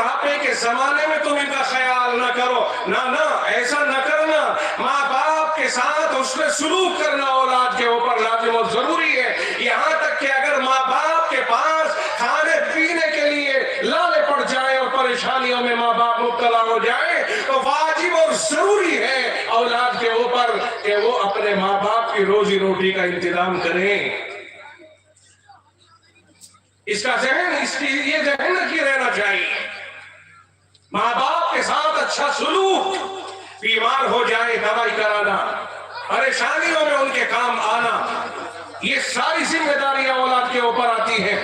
[SPEAKER 2] بڑھاپے کے زمانے میں تم ان کا خیال نہ کرو. نہ ایسا نہ کرنا. ماں باپ کے ساتھ حسن سلوک کرنا اولاد کے اوپر لازم و ضروری ہے. یہاں تک کہ اگر ماں باپ کے پاس کھانے پینے کے لیے لالے پڑ جائیں اور پریشانیوں میں ماں باپ مبتلا ہو جائیں تو واجب اور ضروری ہے اولاد کے اوپر کہ وہ اپنے ماں باپ کی روزی روٹی کا انتظام کریں. اس کا ذہن یہ ذہن کی رہنا چاہیے. ماں باپ کے ساتھ اچھا سلوک. بیمار ہو جائے دوائی کرانا, پریشانیوں میں ان کے کام آنا, یہ ساری ذمہ داریاں اولاد کے اوپر آتی ہیں.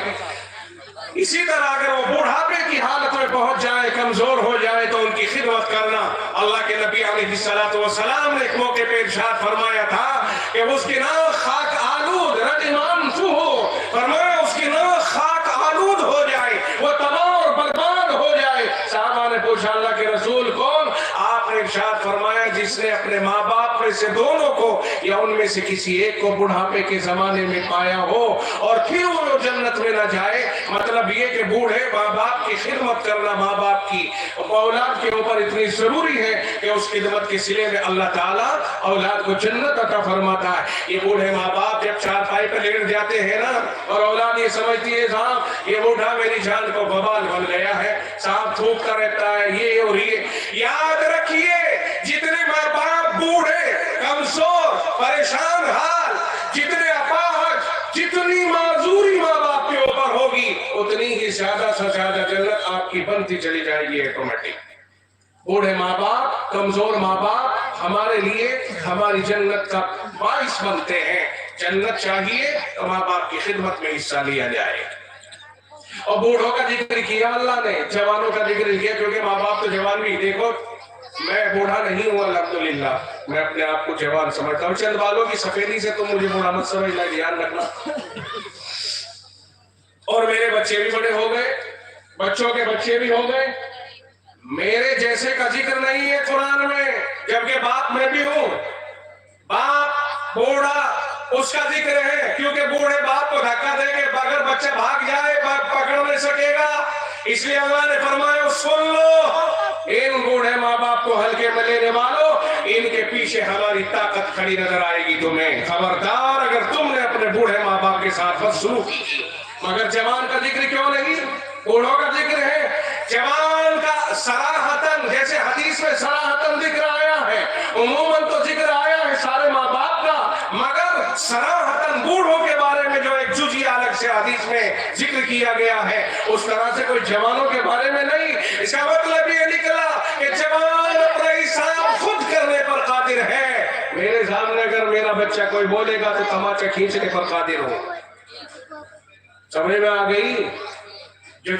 [SPEAKER 2] اسی طرح اگر وہ بوڑھاپے کی حالت میں پہنچ جائے, کمزور ہو جائے تو ان کی خدمت کرنا. اللہ کے نبی علیہ الصلوۃ والسلام نے ایک موقع پہ ارشاد فرمایا تھا کہ اس کی ناک خاک آلود رجمان ہو, فرمایا اس کی ناک خاک آلود ہو جائے, وہ تباہ اور برباد ہو جائے. صحابہ نے پوچھا اللہ کے رسول کون؟ آپ نے ارشاد فرمایا جس نے اپنے ماں باپ میں سے دونوں کو یا ان میں سے کسی ایک کو بڑھاپے کے زمانے میں پایا ہو اور پھر وہ جنت میں نہ جائے. مطلب یہ کہ بوڑھے ماں باپ کی خدمت کرنا ماں باپ کی اولاد کے اوپر اتنی ضروری ہے کہ اس خدمت کے صلے میں اللہ تعالیٰ اولاد کو جنت عطا فرماتا ہے. یہ بوڑھے ماں باپ جب چارپائی پہ لیٹ جاتے ہیں نا اور اولاد یہ سمجھتی ہے صاحب یہ بوڑھا میری جان کو بوال بن گیا ہے, صاحب تھوکتا رہتا ہے یہ اور یہ. یاد رکھیے جتنے ماں باپ بوڑھے کمزور پریشان حال, جتنے اپاہج, جتنی معذوری ماں باپ کے اوپر ہوگی اتنی ہی زیادہ سے زیادہ جنت آپ کی بنتی چلی جائے گی آٹومیٹک. بوڑھے ماں باپ, کمزور ماں باپ ہمارے لیے ہماری جنت کا باعث بنتے ہیں. جنت چاہیے تو ماں باپ کی خدمت میں حصہ لیا جائے. اور بوڑھوں کا ذکر کیا اللہ نے, جوانوں کا ذکر کیا کیونکہ ماں باپ تو جوان بھی. دیکھو میں بوڑھا نہیں ہوں الحمدللہ, میں اپنے آپ کو جوان سمجھتا ہوں. چند بالوں کی سفیدی سے تم مجھے بوڑھا مت سمجھنا, دھیان رکھنا. اور میرے بچے بھی بڑے ہو گئے, بچوں کے بچے بھی ہو گئے. میرے جیسے کا ذکر نہیں ہے قرآن میں, جبکہ باپ میں بھی ہوں. باپ بوڑھا اس کا ذکر ہے کیونکہ بوڑھے باپ کو دھکا دے کے اگر بچہ بھاگ جائے باپ پکڑ نہیں سکے گا. اس لیے اللہ نے فرمایا سن لو ان بوڑھے ماں باپ کو ہلکے میں لینے والوں, ان کے پیچھے ہماری طاقت کھڑی نظر آئے گی تمہیں. خبردار اگر تم نے اپنے بوڑھے ماں باپ کے ساتھ بدسلوکی کی. مگر جوان کا ذکر کیوں نہیں؟ بوڑھوں کا ذکر ہے. جوان کا صراحتاً جیسے حدیث میں صراحتاً ذکر آیا ہے, عموماً تو ذکر آیا ہے سارے ماں باپ کا, مگر صراحتاً بوڑھوں کے بارے میں جو ایک جزئی الگ سے حدیث میں ذکر کیا گیا ہے اس طرح سے کوئی جوانوں کے بارے میں نہیں. اس کا مطلب یہ نکلا کہ جوان اپنے حساب خود کرنے پر قادر ہے. میرے سامنے اگر میرا بچہ کوئی بولے گا تو تماچا کھینچنے پر قادر ہوں. سمجھ میں آ گئی؟ جو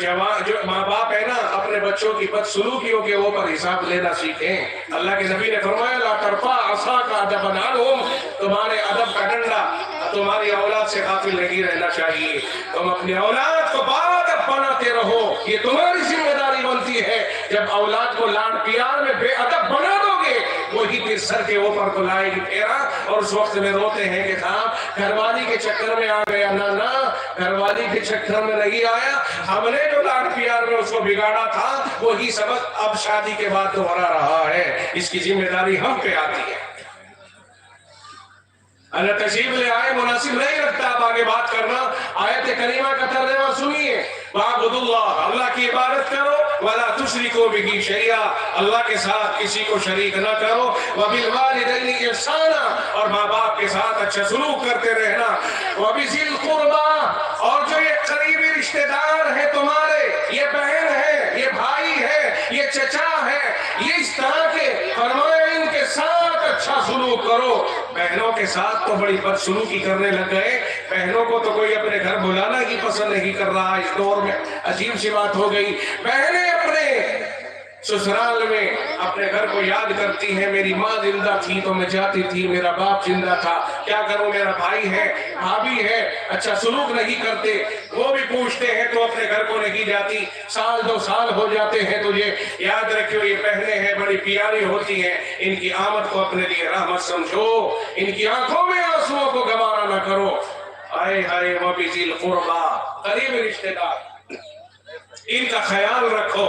[SPEAKER 2] ماں باپ ہے نا اپنے بچوں کی بدسلوکیوں کے اوپر حساب لینا سیکھیں. اللہ کے نبی نے فرمایا لا ترفع عصاک ادبا عنہم, تمہارے ادب کا ڈنڈا تمہاری اولاد سے غافل نہیں رہنا چاہیے. تم اپنی اولاد کو باادب بناتے رہو, یہ تمہاری ذمہ داری بنتی ہے. جب اولاد کو لاڈ پیار میں بے ادب بنا دو گے وہی پھر سر کے اوپر کو لائے گی پھیرا, اور اس وقت میں روتے ہیں کہ صاحب گھر والی کے چکر میں آ گیا. نہ گھر والی کے چکر میں نہیں آیا, ہم نے جو لاڈ پیار میں اس کو بگاڑا تھا وہی سبق اب شادی کے بعد دوہرا رہا ہے. اس کی ذمہ داری ہم پہ آتی ہے. اللہ تشریف لے آئے, مناسب نہیں لگتا اب آگے بات کرنا. آیت کریمہ کا ترجمہ سنیے. وَاعْبُدُوا اللَّهَ, اللہ کی عبادت کرو. وَلَا تُشْرِكُوا بِهِ شَيْئًا, اللہ کے ساتھ کسی کو شریک نہ کرو. وَبِالْوَالِدَيْنِ إِحْسَانًا, اور ماں باپ کے ساتھ اچھا سلوک کرتے رہنا. وَبِذِي الْقُرْبَىٰ, اور جو یہ قریبی رشتہ دار ہے تمہارے, یہ بہن ہے, یہ بھائی ہے, یہ چچا ہے, یہ اس طرح کے فرمایا ان کے ساتھ اچھا سلوک کرو. بہنوں کے ساتھ تو بڑی بدسلوکی کرنے لگ گئے. بہنوں کو تو کوئی اپنے گھر بلانا ہی پسند نہیں کر رہا. اس دور میں عجیب سی بات ہو گئی. بہنیں اپنے سسرال میں اپنے گھر کو یاد کرتی ہیں, میری ماں زندہ تھی تو میں جاتی تھی, میرا باپ زندہ تھا, کیا کروں, میرا بھائی ہے, بھابھی ہے, اچھا سلوک نہیں کرتے. وہ بھی پوچھتے ہیں تو اپنے گھر کو نہیں جاتی. سال 2 سال ہو جاتے ہیں تو یہ یاد رکھو یہ بہنیں ہیں بڑی پیاری ہوتی ہیں, ان کی آمد کو اپنے لیے رحمت سمجھو, ان کی آنکھوں میں آنسوؤں کو گوارا نہ کرو. آئے ہائے وَبِذِي الْقُرْبَىٰ, قریب رشتہ دار, ان کا خیال رکھو.